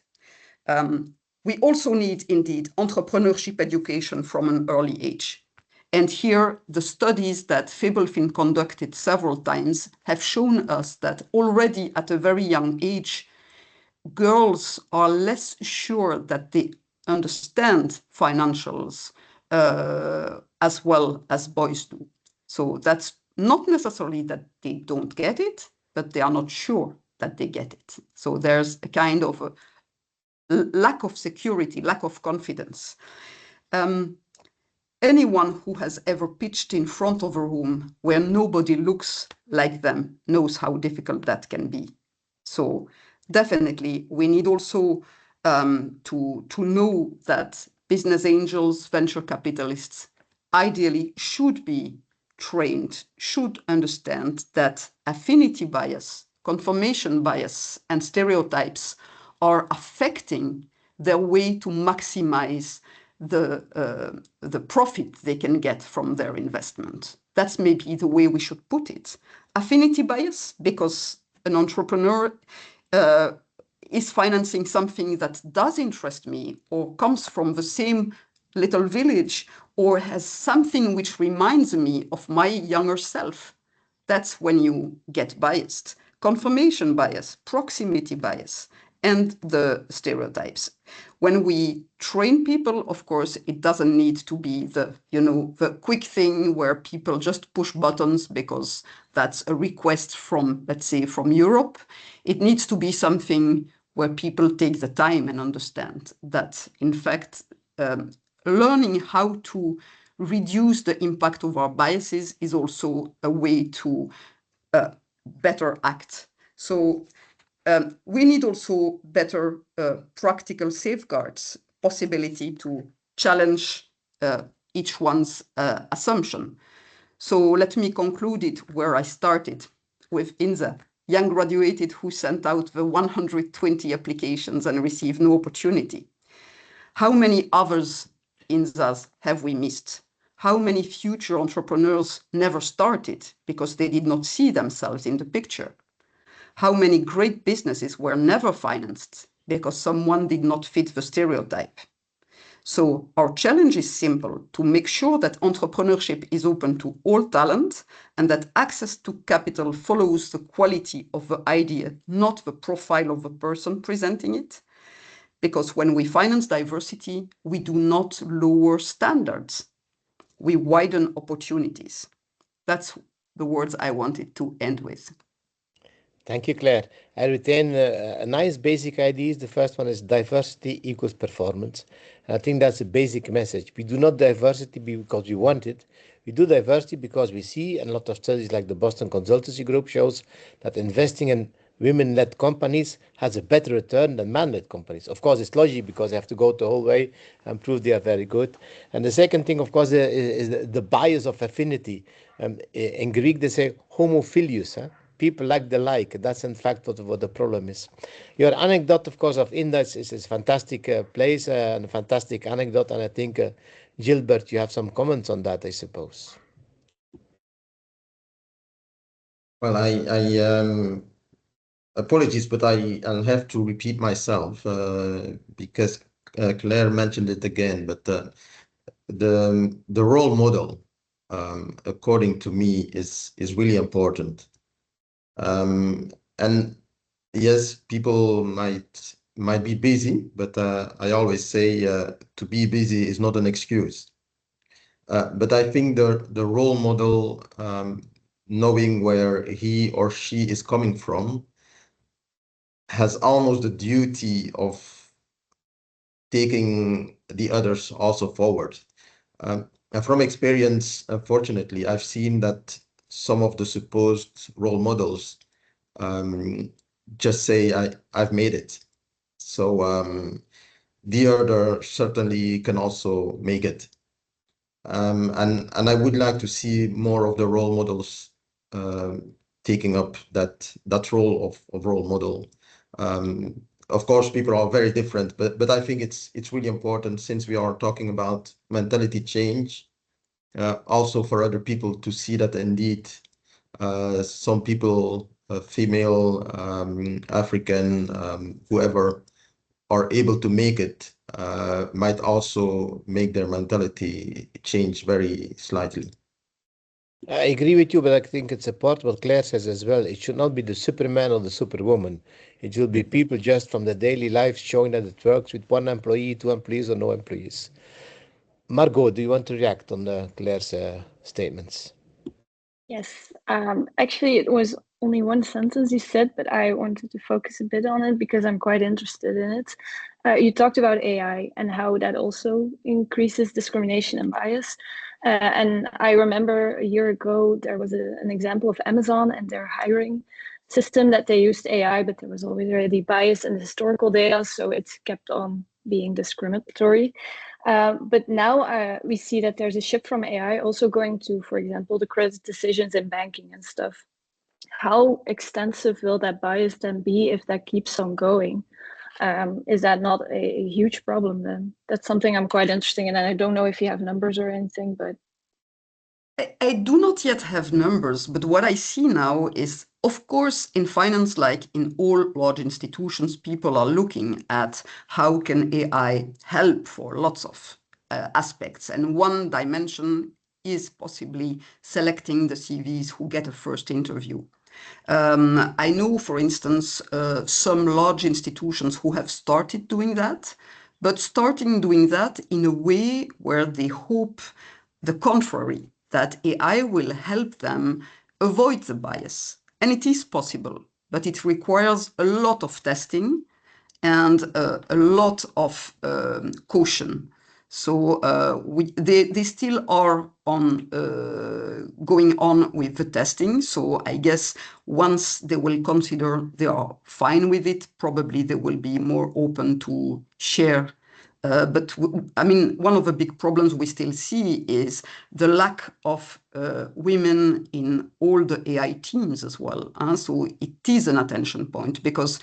[SPEAKER 2] We also need, indeed, entrepreneurship education from an early age. And here, the studies that Fabelfin conducted several times have shown us that already at a very young age, girls are less sure that they understand financials as well as boys do. So that's not necessarily that they don't get it, but they are not sure that they get it. So there's a kind of a lack of security, lack of confidence. Anyone who has ever pitched in front of a room where nobody looks like them knows how difficult that can be. So definitely, we need also to know that business angels, venture capitalists, ideally should be trained, should understand that affinity bias, confirmation bias, and stereotypes are affecting their way to maximize the profit they can get from their investment. That's maybe the way we should put it. Affinity bias, because an entrepreneur is financing something that does interest me or comes from the same little village or has something which reminds me of my younger self. That's when you get biased. Confirmation bias, proximity bias, and the stereotypes. When we train people, of course, it doesn't need to be the quick thing where people just push buttons because that's a request from, let's say, from Europe. It needs to be something where people take the time and understand that, in fact, learning how to reduce the impact of our biases is also a way to better act. So we need also better practical safeguards, possibility to challenge each one's assumption. So let me conclude it where I started with Inza, young graduated who sent out the 120 applications and received no opportunity. How many others Inzas have we missed? How many future entrepreneurs never started because they did not see themselves in the picture? How many great businesses were never financed because someone did not fit the stereotype? So our challenge is simple: to make sure that entrepreneurship is open to all talent and that access to capital follows the quality of the idea, not the profile of the person presenting it. Because when we finance diversity, we do not lower standards. We widen opportunities. That's the words I wanted to end with.
[SPEAKER 1] Thank you, Claire. I retain a nice basic ideas. The first one is diversity equals performance. And I think that's a basic message. We do not diversity because we want it. We do diversity because we see, and a lot of studies like the Boston Consultancy Group shows that investing in women-led companies has a better return than man-led companies. Of course, it's logic because they have to go the whole way and prove they are very good. And the second thing, of course, is the bias of affinity. In Greek, they say homophilius. People like the like. That's in fact what the problem is. Your anecdote, of course, of Index is a fantastic place and a fantastic anecdote. And I think, Gilbert, you have some comments on that, I suppose.
[SPEAKER 4] Well, I apologies, but I'll have to repeat myself because Claire mentioned it again. But the role model, according to me, is really important. And yes, people might be busy, but I always say to be busy is not an excuse. But I think the role model, knowing where he or she is coming from, has almost the duty of taking the others also forward. And from experience, unfortunately, I've seen that some of the supposed role models just say, I've made it. So the other certainly can also make it. And I would like to see more of the role models taking up that role of role model. Of course, people are very different, but I think it's really important, since we are talking about mentality change, also for other people to see that indeed some people, female, African, whoever, are able to make it, might also make their mentality change very slightly.
[SPEAKER 1] I agree with you, but I think it's important what Claire says as well. It should not be the Superman or the Superwoman. It should be people just from the daily life showing that it works with one employee, two employees, or no employees. Margot, do you want to react on Claire's statements?
[SPEAKER 5] Yes, actually, it was only one sentence you said, but I wanted to focus a bit on it because I'm quite interested in it. You talked about AI and how that also increases discrimination and bias. And I remember a year ago, there was an example of Amazon and their hiring system that they used AI, but there was already bias in the historical data, so it kept on being discriminatory. But now we see that there's a shift from AI also going to, for example, the credit decisions in banking and stuff. How extensive will that bias then be if that keeps on going? Is that not a huge problem then? That's something I'm quite interested in, and I don't know if you have numbers or anything, but
[SPEAKER 2] I do not yet have numbers, but what I see now is, of course, in finance, like in all large institutions, people are looking at how can AI help for lots of aspects. And one dimension is possibly selecting the CVs who get a first interview. I know, for instance, some large institutions who have started doing that, but starting doing that in a way where they hope the contrary, that AI will help them avoid the bias. And it is possible, but it requires a lot of testing and a lot of caution. So they still are going on with the testing. So I guess once they will consider they are fine with it, probably they will be more open to share. But I mean, one of the big problems we still see is the lack of women in all the AI teams as well. So it is an attention point because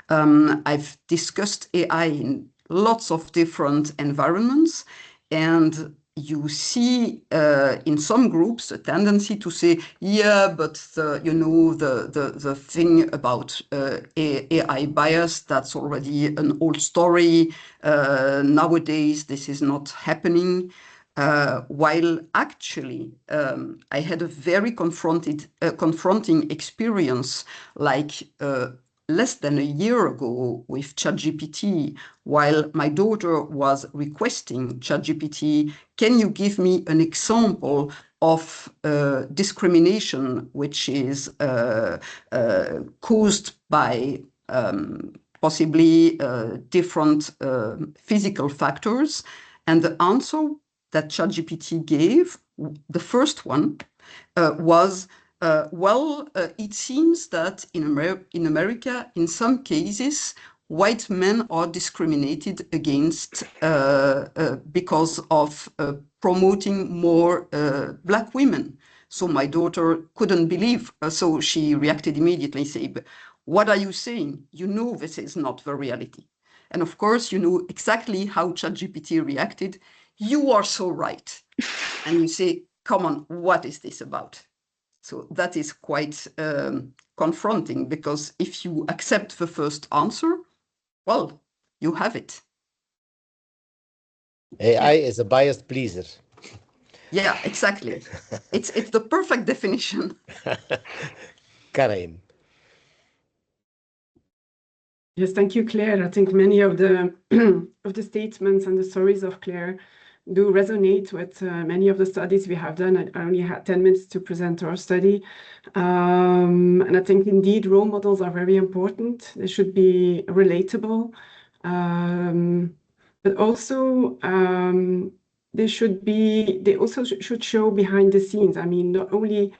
[SPEAKER 2] I've discussed AI in lots of different environments, and you see in some groups a tendency to say, yeah, but the thing about AI bias, that's already an old story. Nowadays, this is not happening. While actually, I had a very confronting experience, like less than a year ago with ChatGPT, while my daughter was requesting ChatGPT, can you give me an example of discrimination which is caused by possibly different physical factors? And the answer that ChatGPT gave, the first one, was it seems that in America, in some cases, white men are discriminated against because of promoting more black women. So my daughter couldn't believe, so she reacted immediately, saying, what are you saying? You know this is not the reality. And of course, you know exactly how ChatGPT reacted. You are so right. And you say, come on, what is this about? So that is quite confronting, because if you accept the first answer, well, you have it.
[SPEAKER 1] AI is a biased pleaser.
[SPEAKER 2] Yeah, exactly. It's the perfect definition.
[SPEAKER 1] Karim.
[SPEAKER 3] Yes, thank you, Claire. I think many of the of the statements and the stories of Claire do resonate with many of the studies we have done. I only had 10 minutes to present our study. And I think indeed role models are very important. They should be relatable. But also they also should show behind the scenes. I mean, not only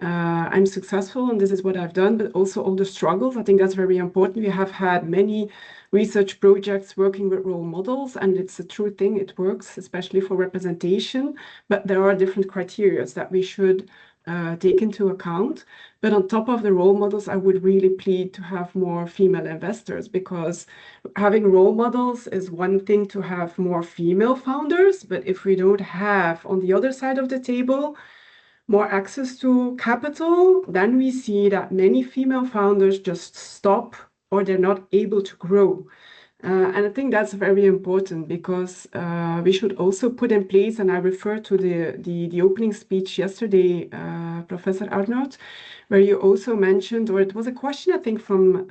[SPEAKER 3] I'm successful and this is what I've done, but also all the struggles. I think that's very important. We have had many research projects working with role models, and it's a true thing. It works, especially for representation, but there are different criteria that we should take into account. But on top of the role models, I would really plead to have more female investors, because having role models is one thing to have more female founders, but if we don't have on the other side of the table more access to capital, then we see that many female founders just stop or they're not able to grow. And I think that's very important, because we should also put in place, and I refer to the opening speech yesterday, Professor Arnold, where you also mentioned, or it was a question, I think, from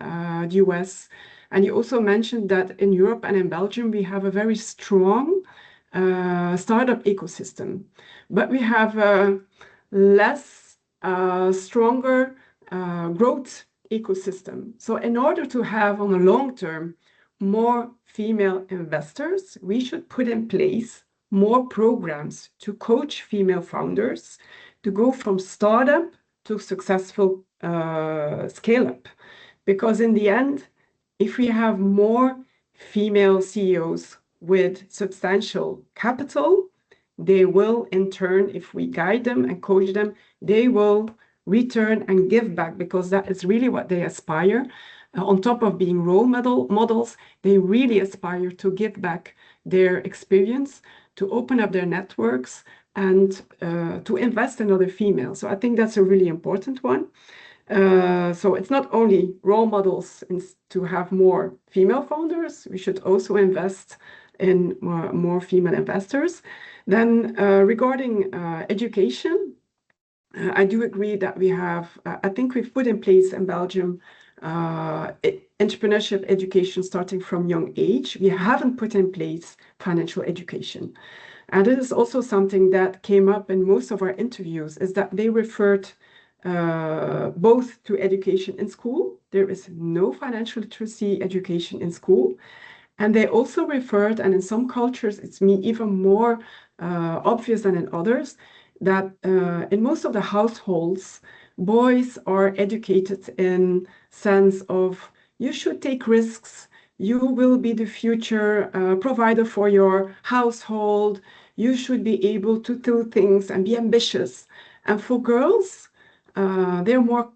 [SPEAKER 3] the US, and you also mentioned that in Europe and in Belgium, we have a very strong startup ecosystem, but we have a less stronger growth ecosystem. So in order to have on a long term more female investors, we should put in place more programs to coach female founders to go from startup to successful scale up. Because in the end, if we have more female CEOs with substantial capital, they will in turn, if we guide them and coach them, they will return and give back, because that is really what they aspire. On top of being role models, they really aspire to give back their experience, to open up their networks, and to invest in other females. So I think that's a really important one. So it's not only role models to have more female founders, we should also invest in more female investors. Then regarding education, I do agree that we have, I think we've put in place in Belgium entrepreneurship education starting from young age. We haven't put in place financial education. And it is also something that came up in most of our interviews, is that they referred both to education in school. There is no financial literacy education in school. And they also referred, and in some cultures it's even more obvious than in others, that in most of the households, boys are educated in sense of you should take risks, you will be the future provider for your household, you should be able to do things and be ambitious. And for girls, they're more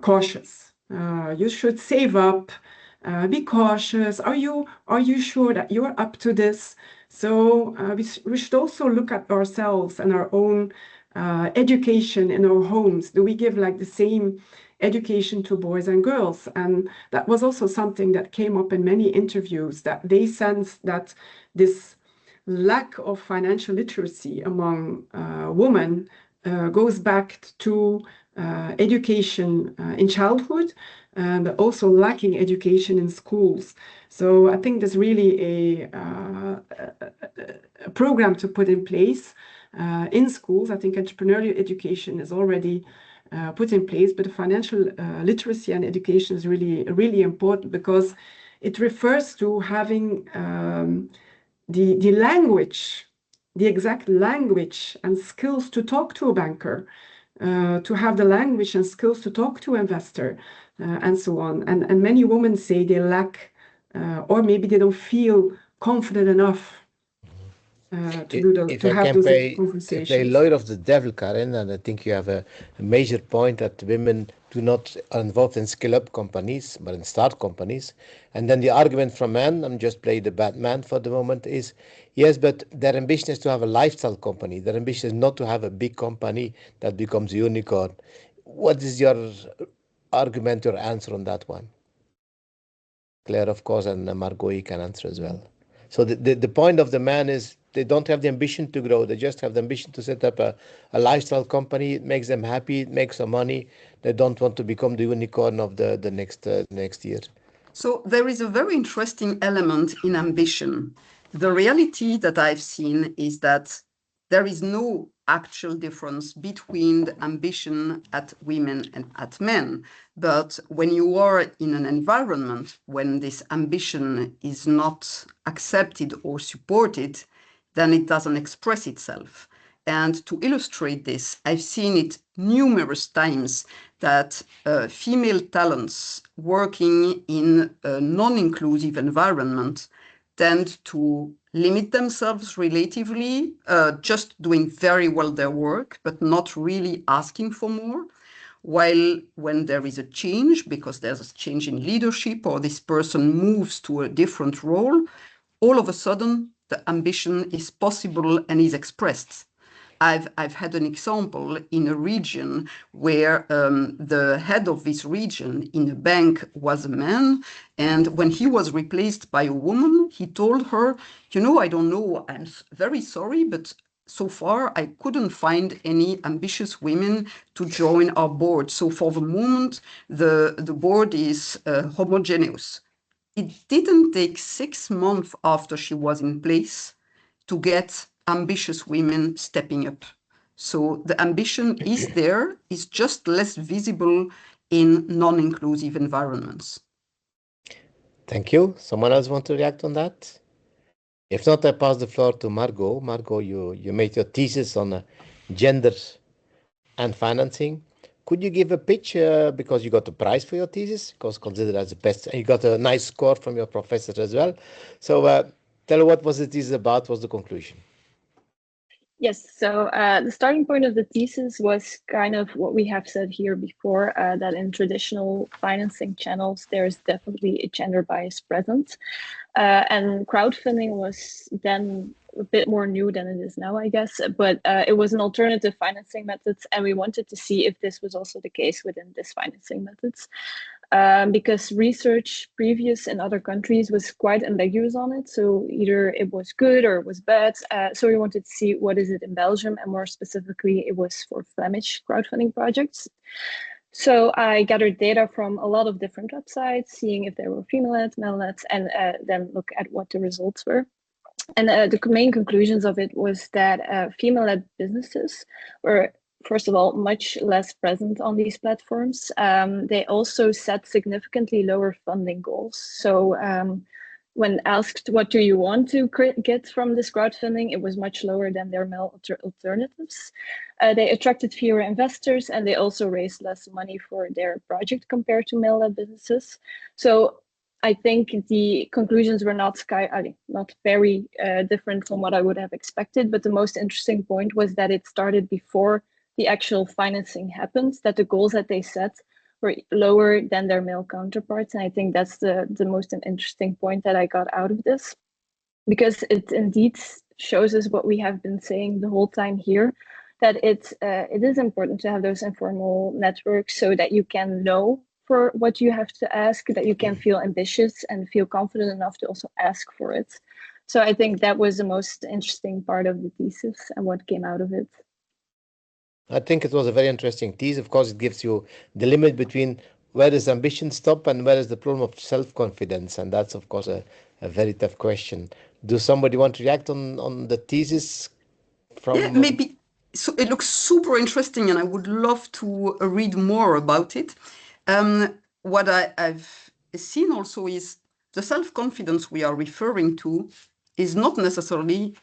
[SPEAKER 3] cautious. You should save up, be cautious. Are you sure that you're up to this? So we should also look at ourselves and our own education in our homes. Do we give like the same education to boys and girls? And that was also something that came up in many interviews, that they sense that this lack of financial literacy among women goes back to education in childhood, but also lacking education in schools. So I think there's really a program to put in place in schools. I think entrepreneurial education is already put in place, but financial literacy and education is really important, because it refers to having the language, the exact language and skills to talk to a banker, to have the language and skills to talk to an investor, and so on. And many women say they lack, or maybe they don't feel confident enough to have those conversations.
[SPEAKER 1] If they lawyer of the devil, Karen, and I think you have a major point that women are involved in scale-up companies, but in start companies. And then the argument from men, I'm just playing the bad man for the moment, is yes, but their ambition is to have a lifestyle company. Their ambition is not to have a big company that becomes a unicorn. What is your argument or answer on that one? Claire, of course, and Margot, you can answer as well. So the point of the man is they don't have the ambition to grow. They just have the ambition to set up a lifestyle company. It makes them happy. It makes some money. They don't want to become the unicorn of the next year.
[SPEAKER 2] So there is a very interesting element in ambition. The reality that I've seen is that there is no actual difference between the ambition at women and at men. But when you are in an environment when this ambition is not accepted or supported, then it doesn't express itself. And to illustrate this, I've seen it numerous times that female talents working in a non-inclusive environment tend to limit themselves relatively, just doing very well their work, but not really asking for more. While when there is a change, because there's a change in leadership or this person moves to a different role, all of a sudden the ambition is possible and is expressed. I've had an example in a region where the head of this region in a bank was a man, and when he was replaced by a woman, he told her, you know, I don't know, I'm very sorry, but so far I couldn't find any ambitious women to join our board. So for the moment, the board is homogeneous. It didn't take 6 months after she was in place to get ambitious women stepping up. So the ambition is there, it's just less visible in non-inclusive environments.
[SPEAKER 1] Thank you. Someone else want to react on that? If not, I pass the floor to Margot. Margot, you made your thesis on gender and financing. Could you give a pitch, because you got the prize for your thesis, because considered as the best, and you got a nice score from your professor as well. So tell her what was the thesis about, what's the conclusion?
[SPEAKER 5] Yes, so the starting point of the thesis was kind of what we have said here before, that in traditional financing channels, there's definitely a gender bias present. And crowdfunding was then a bit more new than it is now, I guess, but it was an alternative financing method, and we wanted to see if this was also the case within this financing methods. Because research previous in other countries was quite ambiguous on it. So either it was good or it was bad. So we wanted to see what is it in Belgium, and more specifically, it was for Flemish crowdfunding projects. So I gathered data from a lot of different websites, seeing if there were female-led, male-led, and then look at what the results were. And the main conclusions of it was that female-led businesses were, first of all, much less present on these platforms. They also set significantly lower funding goals. So when asked, what do you want to get from this crowdfunding, it was much lower than their male alternatives. They attracted fewer investors, and they also raised less money for their project compared to male-led businesses. So I think the conclusions were not very different from what I would have expected, but the most interesting point was that it started before the actual financing happened, that the goals that they set were lower than their male counterparts. And I think that's the most interesting point that I got out of this, because it indeed shows us what we have been saying the whole time here, that it is important to have those informal networks so that you can know for what you have to ask, that you can feel ambitious and feel confident enough to also ask for it. So I think that was the most interesting part of the thesis and what came out of it.
[SPEAKER 1] I think it was a very interesting thesis. Of course, it gives you the limit between where does ambition stop and where is the problem of self-confidence. And that's, of course, a very tough question. Do somebody want to react on the thesis from...
[SPEAKER 2] Yeah, maybe. So it looks super interesting, and I would love to read more about it. What I've seen also is the self-confidence we are referring to is not necessarily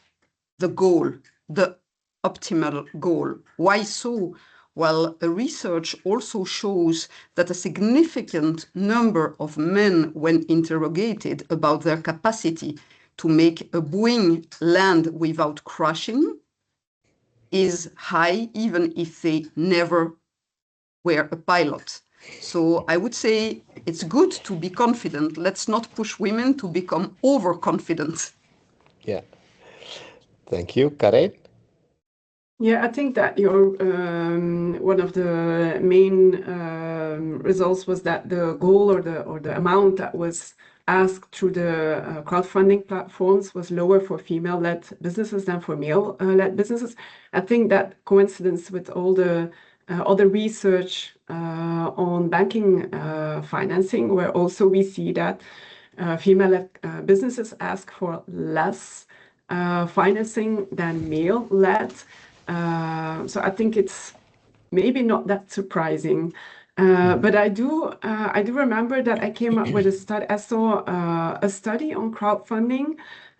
[SPEAKER 2] the goal, the optimal goal. Why so? Well, research also shows that a significant number of men, when interrogated about their capacity to make a Boeing land without crashing, is high, even if they never were a pilot. So I would say it's good to be confident. Let's not push women to become overconfident.
[SPEAKER 1] Yeah. Thank you. Karen?
[SPEAKER 3] Yeah, I think that your one of the main results was that the goal or the amount that was asked through the crowdfunding platforms was lower for female-led businesses than for male-led businesses. I think that coincidence with all the other research on banking financing, where also we see that female-led businesses ask for less financing than male-led. So I think it's maybe not that surprising, but I do remember that I came up with a study. I saw a study on crowdfunding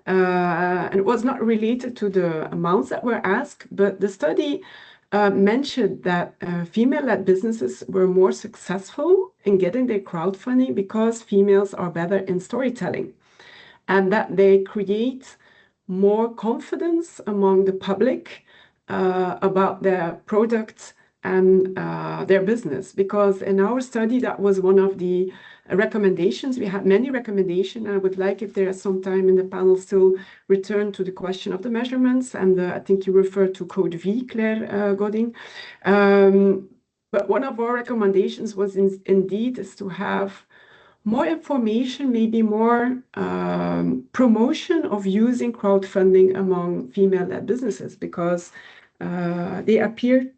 [SPEAKER 3] And it was not related to the amounts that were asked, but the study mentioned that female-led businesses were more successful in getting their crowdfunding because females are better in storytelling, and that they create more confidence among the public about their products and their business. Because in our study, that was one of the recommendations. We had many recommendations. I would like, if there is some time in the panel, still return to the question of the measurements. And I think you referred to Code V, Claire Godin. But one of our recommendations was indeed is to have more information, maybe more promotion of using crowdfunding among female-led businesses, because they appear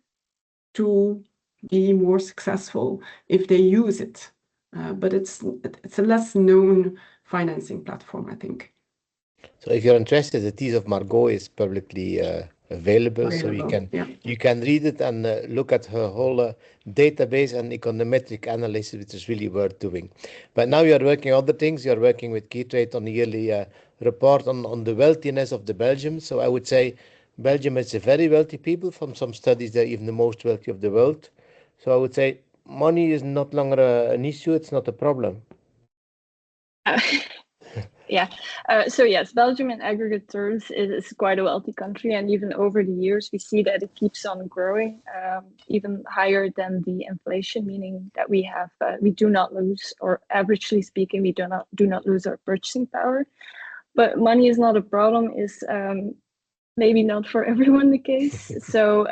[SPEAKER 3] to be more successful if they use it. But it's a less known financing platform, I think.
[SPEAKER 1] So if you're interested, the thesis of Margot is publicly available, so you can read it and look at her whole database and econometric analysis, which is really worth doing. But now you are working on other things. You are working with Keytrade on a yearly report on the wealthiness of the Belgium. So I would say Belgium is a very wealthy people. From some studies, they're even the most wealthy of the world. So I would say money is not longer an issue. It's not a problem.
[SPEAKER 5] Yeah, so yes, Belgium in aggregate terms is quite a wealthy country, and even over the years we see that it keeps on growing, even higher than the inflation, meaning that we do not lose, or averagely speaking, we do not lose our purchasing power. But money is not a problem, is maybe not for everyone the case. So,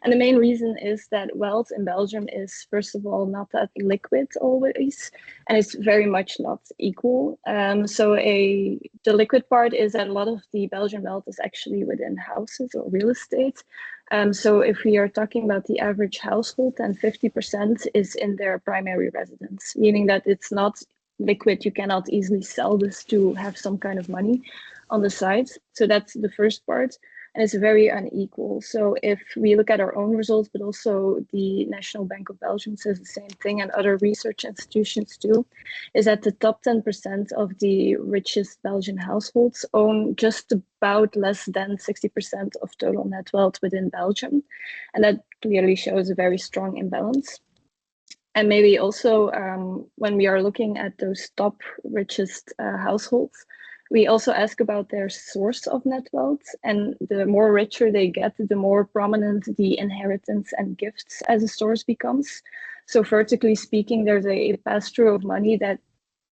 [SPEAKER 5] and the main reason is that wealth in Belgium is, first of all, not that liquid always, and it's very much not equal. So the liquid part is that a lot of the Belgian wealth is actually within houses or real estate. So if we are talking about the average household, then 50% is in their primary residence, meaning that it's not liquid. You cannot easily sell this to have some kind of money on the side. So that's the first part, and it's very unequal. So if we look at our own results, but also the National Bank of Belgium says the same thing, and other research institutions too, is that the top 10% of the richest Belgian households own just about less than 60% of total net wealth within Belgium. And that clearly shows a very strong imbalance. And maybe also when we are looking at those top richest households, we also ask about their source of net wealth, and the more richer they get, the more prominent the inheritance and gifts as a source becomes. So vertically speaking, there's a pass-through of money that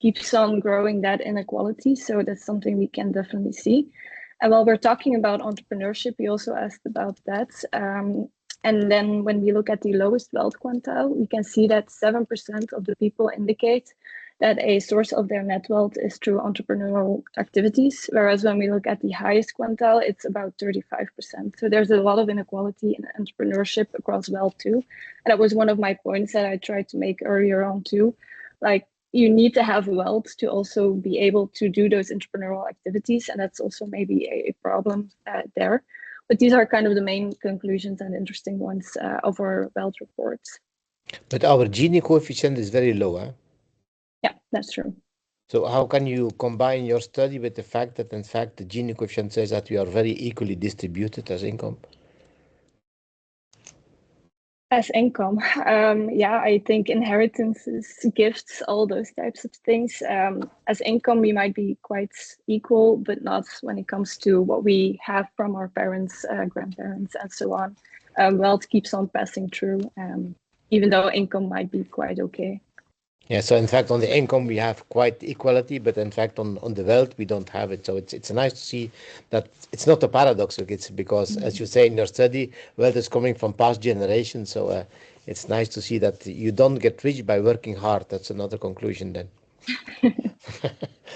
[SPEAKER 5] keeps on growing that inequality. So that's something we can definitely see. And while we're talking about entrepreneurship, we also asked about that. And then when we look at the lowest wealth quintile, we can see that 7% of the people indicate that a source of their net wealth is through entrepreneurial activities, whereas when we look at the highest quintile, it's about 35%. So there's a lot of inequality in entrepreneurship across wealth too. And that was one of my points that I tried to make earlier on too. Like, you need to have wealth to also be able to do those entrepreneurial activities, and that's also maybe a problem there. But these are kind of the main conclusions and interesting ones of our wealth reports.
[SPEAKER 1] But our Gini coefficient is very low, huh?
[SPEAKER 5] Yeah, that's true.
[SPEAKER 1] So how can you combine your study with the fact that, in fact, the Gini coefficient says that we are very equally distributed as income?
[SPEAKER 5] As income, yeah, I think inheritances, gifts, all those types of things. As income, we might be quite equal, but not when it comes to what we have from our parents, grandparents, and so on. Wealth keeps on passing through, even though income might be quite okay.
[SPEAKER 1] Yeah, so in fact, on the income, we have quite equality, but in fact, on the wealth, we don't have it. So it's nice to see that it's not a paradox. It's because, as you say in your study, wealth is coming from past generations. So it's nice to see that you don't get rich by working hard. That's another conclusion then.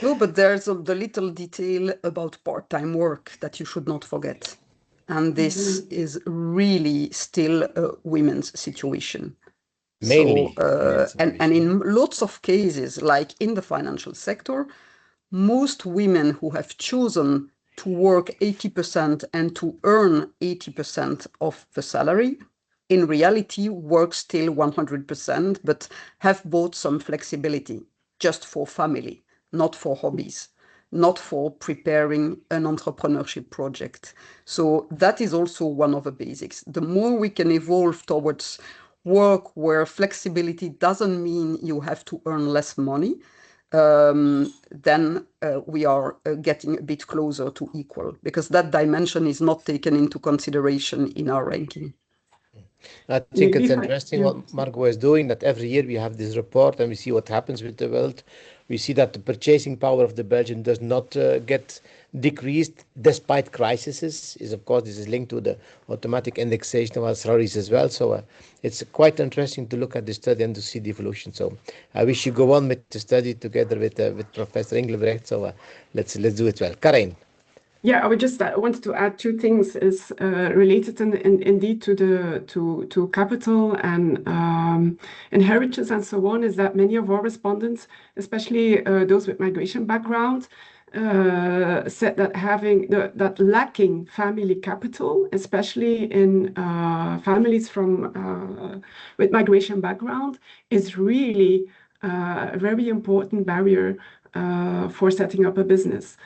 [SPEAKER 2] No, but there's the little detail about part-time work that you should not forget. And this is really still a women's situation.
[SPEAKER 1] Mainly.
[SPEAKER 2] So, and in lots of cases, like in the financial sector, most women who have chosen to work 80% and to earn 80% of the salary, in reality work still 100%, but have both some flexibility just for family, not for hobbies. not for preparing an entrepreneurship project. So that is also one of the basics. The more we can evolve towards work where flexibility doesn't mean you have to earn less money, then we are getting a bit closer to equal, because that dimension is not taken into consideration in our ranking.
[SPEAKER 1] I think
[SPEAKER 3] Maybe
[SPEAKER 1] it's
[SPEAKER 3] if I,
[SPEAKER 1] interesting
[SPEAKER 3] yeah.
[SPEAKER 1] what Margot is doing, that every year we have this report and we see what happens with the world. We see that the purchasing power of the Belgian does not get decreased despite crises. Is of course, this is linked to the automatic indexation of our salaries as well. So it's quite interesting to look at the study and to see the evolution. So I wish you go on with the study together with Professor Engelbrecht. So let's do it well. Karen.
[SPEAKER 3] Yeah, I would just wanted to add two things is related indeed to the to capital and inheritance and so on. Is that many of our respondents, especially those with migration background, said that that lacking family capital, especially in families from with migration background, is really a very important barrier for setting up a business,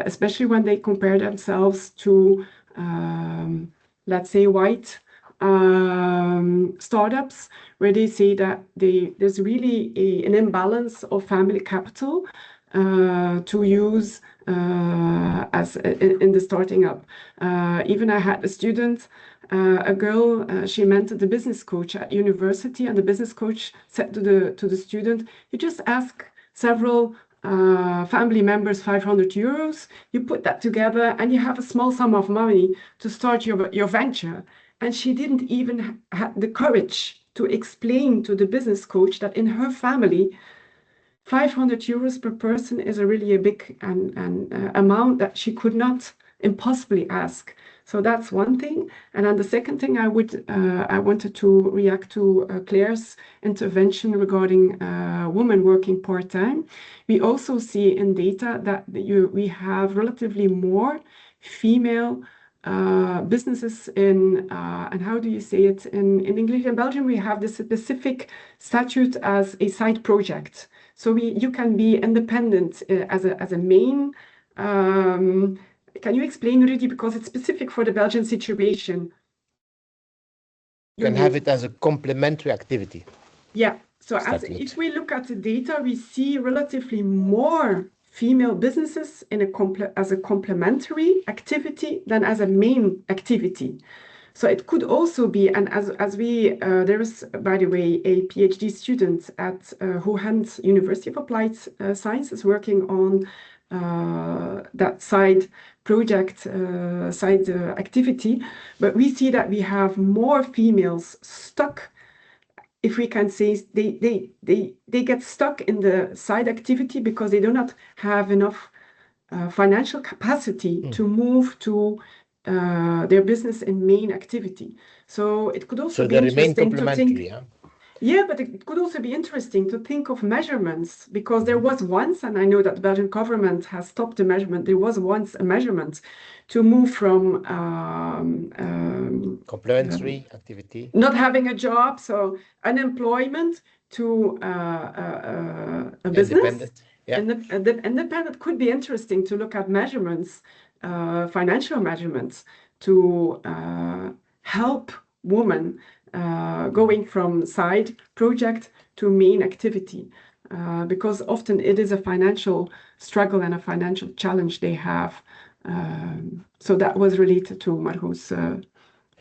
[SPEAKER 3] especially when they compare themselves to, let's say, white startups, where they say that there's really an imbalance of family capital to use as in the starting up. Even I had a student, a girl, she mentored the business coach at university, and the business coach said to the student, "You just ask several family members 500 euros, you put that together and you have a small sum of money to start your venture." And she didn't even have the courage to explain to the business coach that in her family, 500 euros per person is really a big amount that she could not impossibly ask. So that's one thing. And then the second thing I wanted to react to Claire's intervention regarding women working part-time. We also see in data that we have relatively more female businesses in, and how do you say it in English? In Belgium, we have this specific statute as a side project. So you can be independent as a main. Can you explain, Rudy, because it's specific for the Belgian situation?
[SPEAKER 1] You can have it as a complementary activity.
[SPEAKER 3] Yeah. So if we look at the data, we see relatively more female businesses as a complementary activity than as a main activity. So it could also be, and as we, there is, by the way, a PhD student at Hoogent University of Applied Sciences working on that side project, side activity. But we see that we have more females stuck, if we can say, they get stuck in the side activity because they do not have enough financial capacity to move to their business and main activity. So it could also be interesting to think. Yeah, but it could also be interesting to think of measurements, because there was once, and I know that the Belgian government has stopped the measurement, there was once a measurement to move from
[SPEAKER 1] complementary activity,
[SPEAKER 3] not having a job, so unemployment, to a business.
[SPEAKER 1] Independent. Yeah.
[SPEAKER 3] Independent could be interesting to look at measurements, financial measurements, to help women going from side project to main activity, because often it is a financial struggle and a financial challenge they have. So that was related to Margot's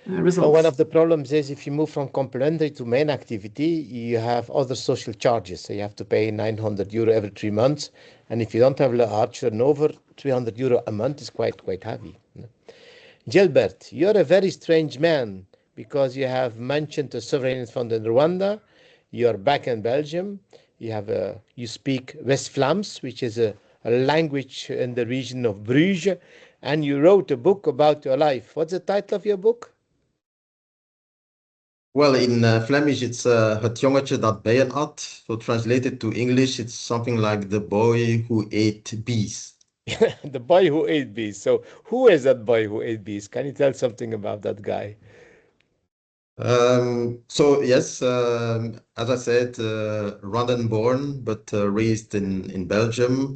[SPEAKER 3] results.
[SPEAKER 1] Well, one of the problems is if you move from complementary to main activity, you have other social charges. So you have to pay 900 euro every 3 months. And if you don't have a large turnover, 300 euro a month is quite heavy. Gilbert, you're a very strange man, because you have mentioned the sovereign fund in Rwanda. You're back in Belgium. You speak West Vlaams, which is a language in the region of Bruges. And you wrote a book about your life. What's the title of your book?
[SPEAKER 4] Well, in Flemish, it's Het jongetje dat bijen at. So translated to English, it's something like the boy who ate bees.
[SPEAKER 1] The boy who ate bees. So who is that boy who ate bees? Can you tell something about that guy?
[SPEAKER 4] So yes, as I said, Rwandan born, but raised in Belgium,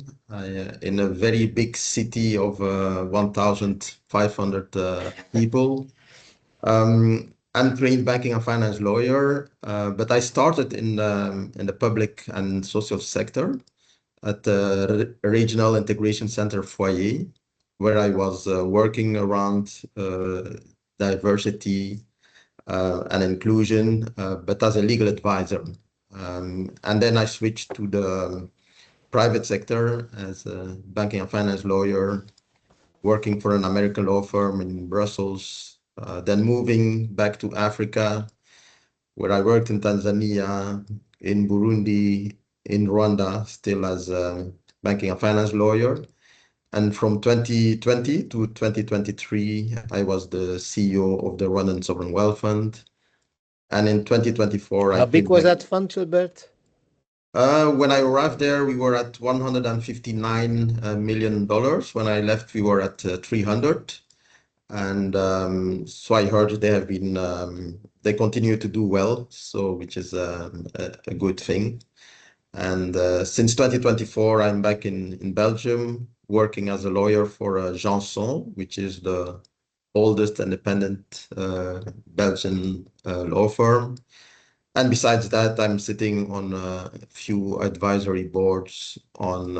[SPEAKER 4] in a very big city of 1,500 people. I'm trained banking and finance lawyer, but I started in the public and social sector at the Regional Integration Center Foyer, where I was working around diversity and inclusion, but as a legal advisor. And then I switched to the private sector as a banking and finance lawyer, working for an American law firm in Brussels, then moving back to Africa, where I worked in Tanzania, in Burundi, in Rwanda, still as a banking and finance lawyer. And from 2020 to 2023, I was the CEO of the Rwandan Sovereign Wealth Fund. And in 2024, I
[SPEAKER 1] How big
[SPEAKER 4] came
[SPEAKER 1] was
[SPEAKER 4] back.
[SPEAKER 1] that fund, Gilbert?
[SPEAKER 4] When I arrived there, we were at $159 million. When I left, we were at 300. And so I heard they have been, they continue to do well, so which is a good thing. And since 2024, I'm back in Belgium, working as a lawyer for Janson, which is the oldest independent Belgian law firm. And besides that, I'm sitting on a few advisory boards on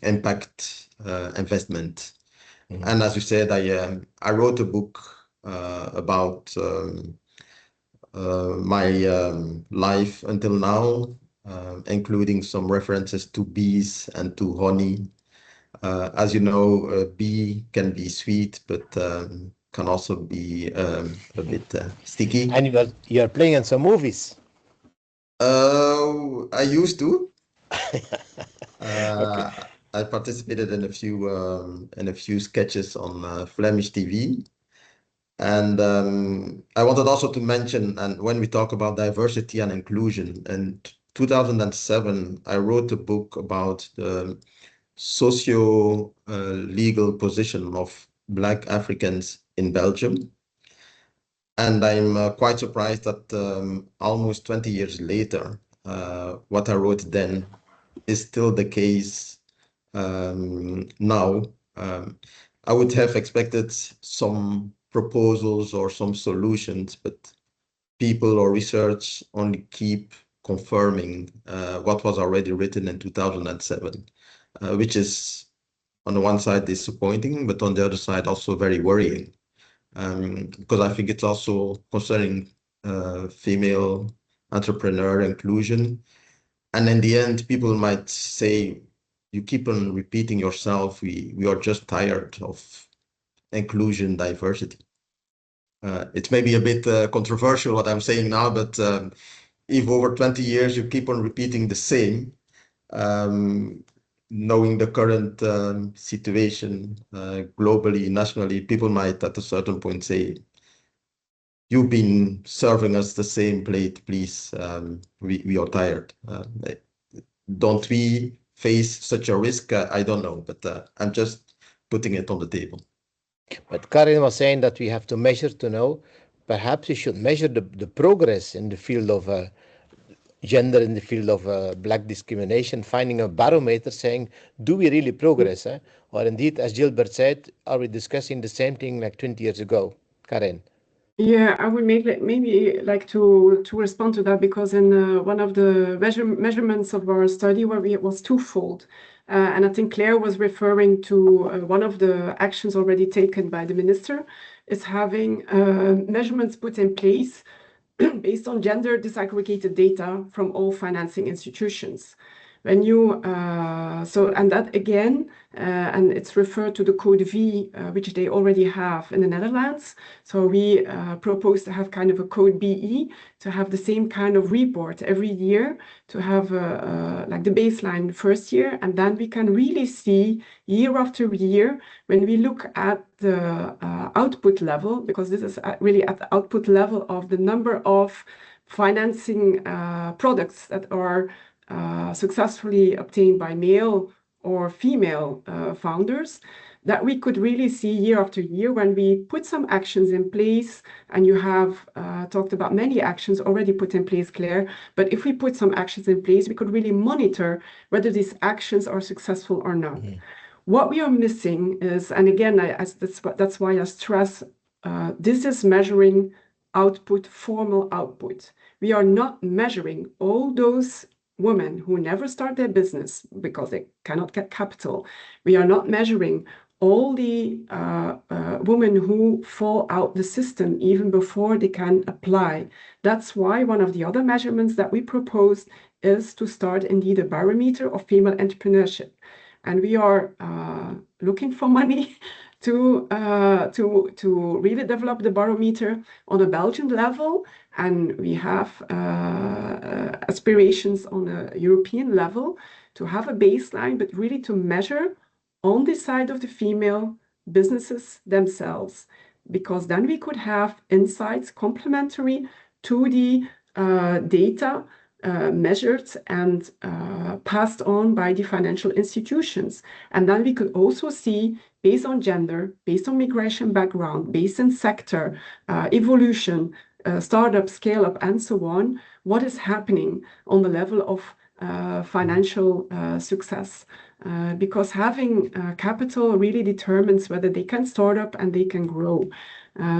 [SPEAKER 4] impact investment. And as you said, I wrote a book about my life until now, including some references to bees and to honey. As you know, a bee can be sweet, but can also be a bit sticky.
[SPEAKER 1] And you're playing in some movies.
[SPEAKER 4] I used to.
[SPEAKER 1] Okay.
[SPEAKER 4] I participated in a few sketches on Flemish TV. And I wanted also to mention, and when we talk about diversity and inclusion, in 2007, I wrote a book about the socio-legal position of Black Africans in Belgium. And I'm quite surprised that almost 20 years later, what I wrote then is still the case now. I would have expected some proposals or some solutions, but people or research only keep confirming what was already written in 2007, which is on the one side disappointing, but on the other side also very worrying, because I think it's also concerning female entrepreneur inclusion. And in the end, people might say, you keep on repeating yourself, we are just tired of inclusion, diversity. It may be a bit controversial what I'm saying now, but if over 20 years you keep on repeating the same, knowing the current situation globally, nationally, people might at a certain point say, you've been serving us the same plate, please, we are tired. Don't we face such a risk? I don't know, but I'm just putting it on the table.
[SPEAKER 1] But Karin was saying that we have to measure to know. Perhaps we should measure the progress in the field of gender, in the field of black discrimination, finding a barometer saying, do we really progress? Or indeed, as Gilbert said, are we discussing the same thing like 20 years ago? Karin.
[SPEAKER 3] Yeah, I would maybe like to respond to that, because in one of the measurements of our study where it was twofold, and I think Claire was referring to one of the actions already taken by the minister is having measurements put in place based on gender disaggregated data from all financing institutions. When you and that again, and it's referred to the Code V, which they already have in the Netherlands. So we propose to have kind of a Code BE, to have the same kind of report every year, to have like the baseline first year, and then we can really see year after year when we look at the output level, because this is really at the output level of the number of financing products that are successfully obtained by male or female founders, that we could really see year after year when we put some actions in place, and you have talked about many actions already put in place, Claire, but if we put some actions in place, we could really monitor whether these actions are successful or not. What we are missing is, and again, that's why I stress, this is measuring output, formal output. We are not measuring all those women who never start their business because they cannot get capital. We are not measuring all the women who fall out the system even before they can apply. That's why one of the other measurements that we proposed is to start indeed a barometer of female entrepreneurship. And we are looking for money to really develop the barometer on a Belgian level, and we have aspirations on a European level to have a baseline, but really to measure on the side of the female businesses themselves, because then we could have insights complementary to the data measured and passed on by the financial institutions. And then we could also see, based on gender, based on migration background, based on sector, evolution, startup, scale up, and so on, what is happening on the level of financial success. Because having capital really determines whether they can start up and they can grow.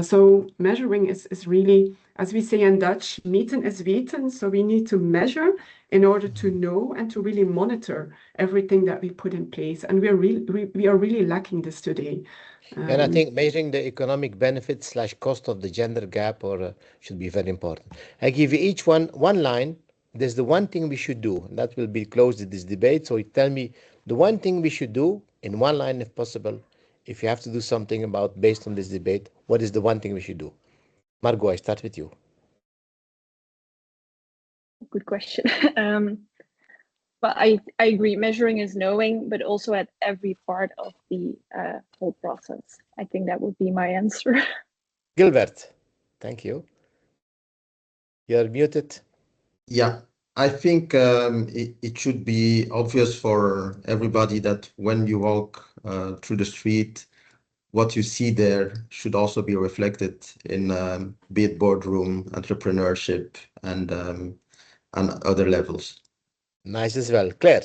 [SPEAKER 3] So measuring is really, as we say in Dutch, meten is weten. So we need to measure in order to know and to really monitor everything that we put in place. And we are really lacking this today.
[SPEAKER 1] And I think measuring the economic benefits / cost of the gender gap should be very important. I give you each one line. There's the one thing we should do, and that will be closed in this debate. So you tell me the one thing we should do in one line, if possible. If you have to do something about based on this debate, what is the one thing we should do? Margot, I start with you.
[SPEAKER 5] Good question. But I agree, measuring is knowing, but also at every part of the whole process. I think that would be my answer.
[SPEAKER 1] Gilbert, thank you. You're muted.
[SPEAKER 4] Yeah, I think it should be obvious for everybody that when you walk through the street, what you see there should also be reflected in be it boardroom, entrepreneurship, and other levels.
[SPEAKER 1] Nice as well. Claire.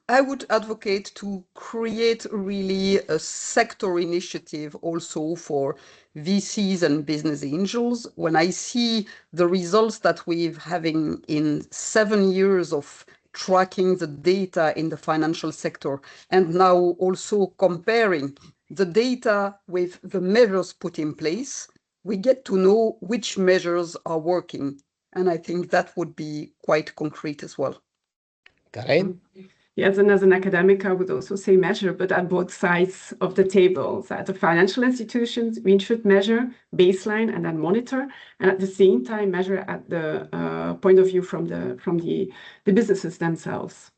[SPEAKER 2] I would advocate to create really a sector initiative also for VCs and business angels. When I see the results that we're having in 7 years of tracking the data in the financial sector, and now also comparing the data with the measures put in place, we get to know which measures are working. And I think that would be quite concrete as well.
[SPEAKER 1] Karen?
[SPEAKER 3] Yes, and as an academic, I would also say measure, but at both sides of the table. So at the financial institutions, we should measure baseline and then monitor, and at the same time measure at the point of view from the businesses themselves.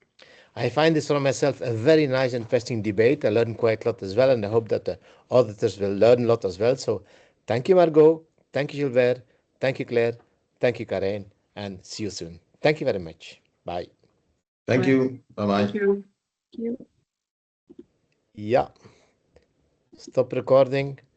[SPEAKER 1] I find this for myself a very nice, interesting debate. I learned quite a lot as well, and I hope that the auditors will learn a lot as well. So thank you, Margot. Thank you, Gilbert. Thank you, Claire. Thank you, Karen. And see you soon. Thank you very much. Bye.
[SPEAKER 4] Thank you. Bye-bye.
[SPEAKER 3] Thank you.
[SPEAKER 5] Thank you.
[SPEAKER 1] Yeah. Stop recording.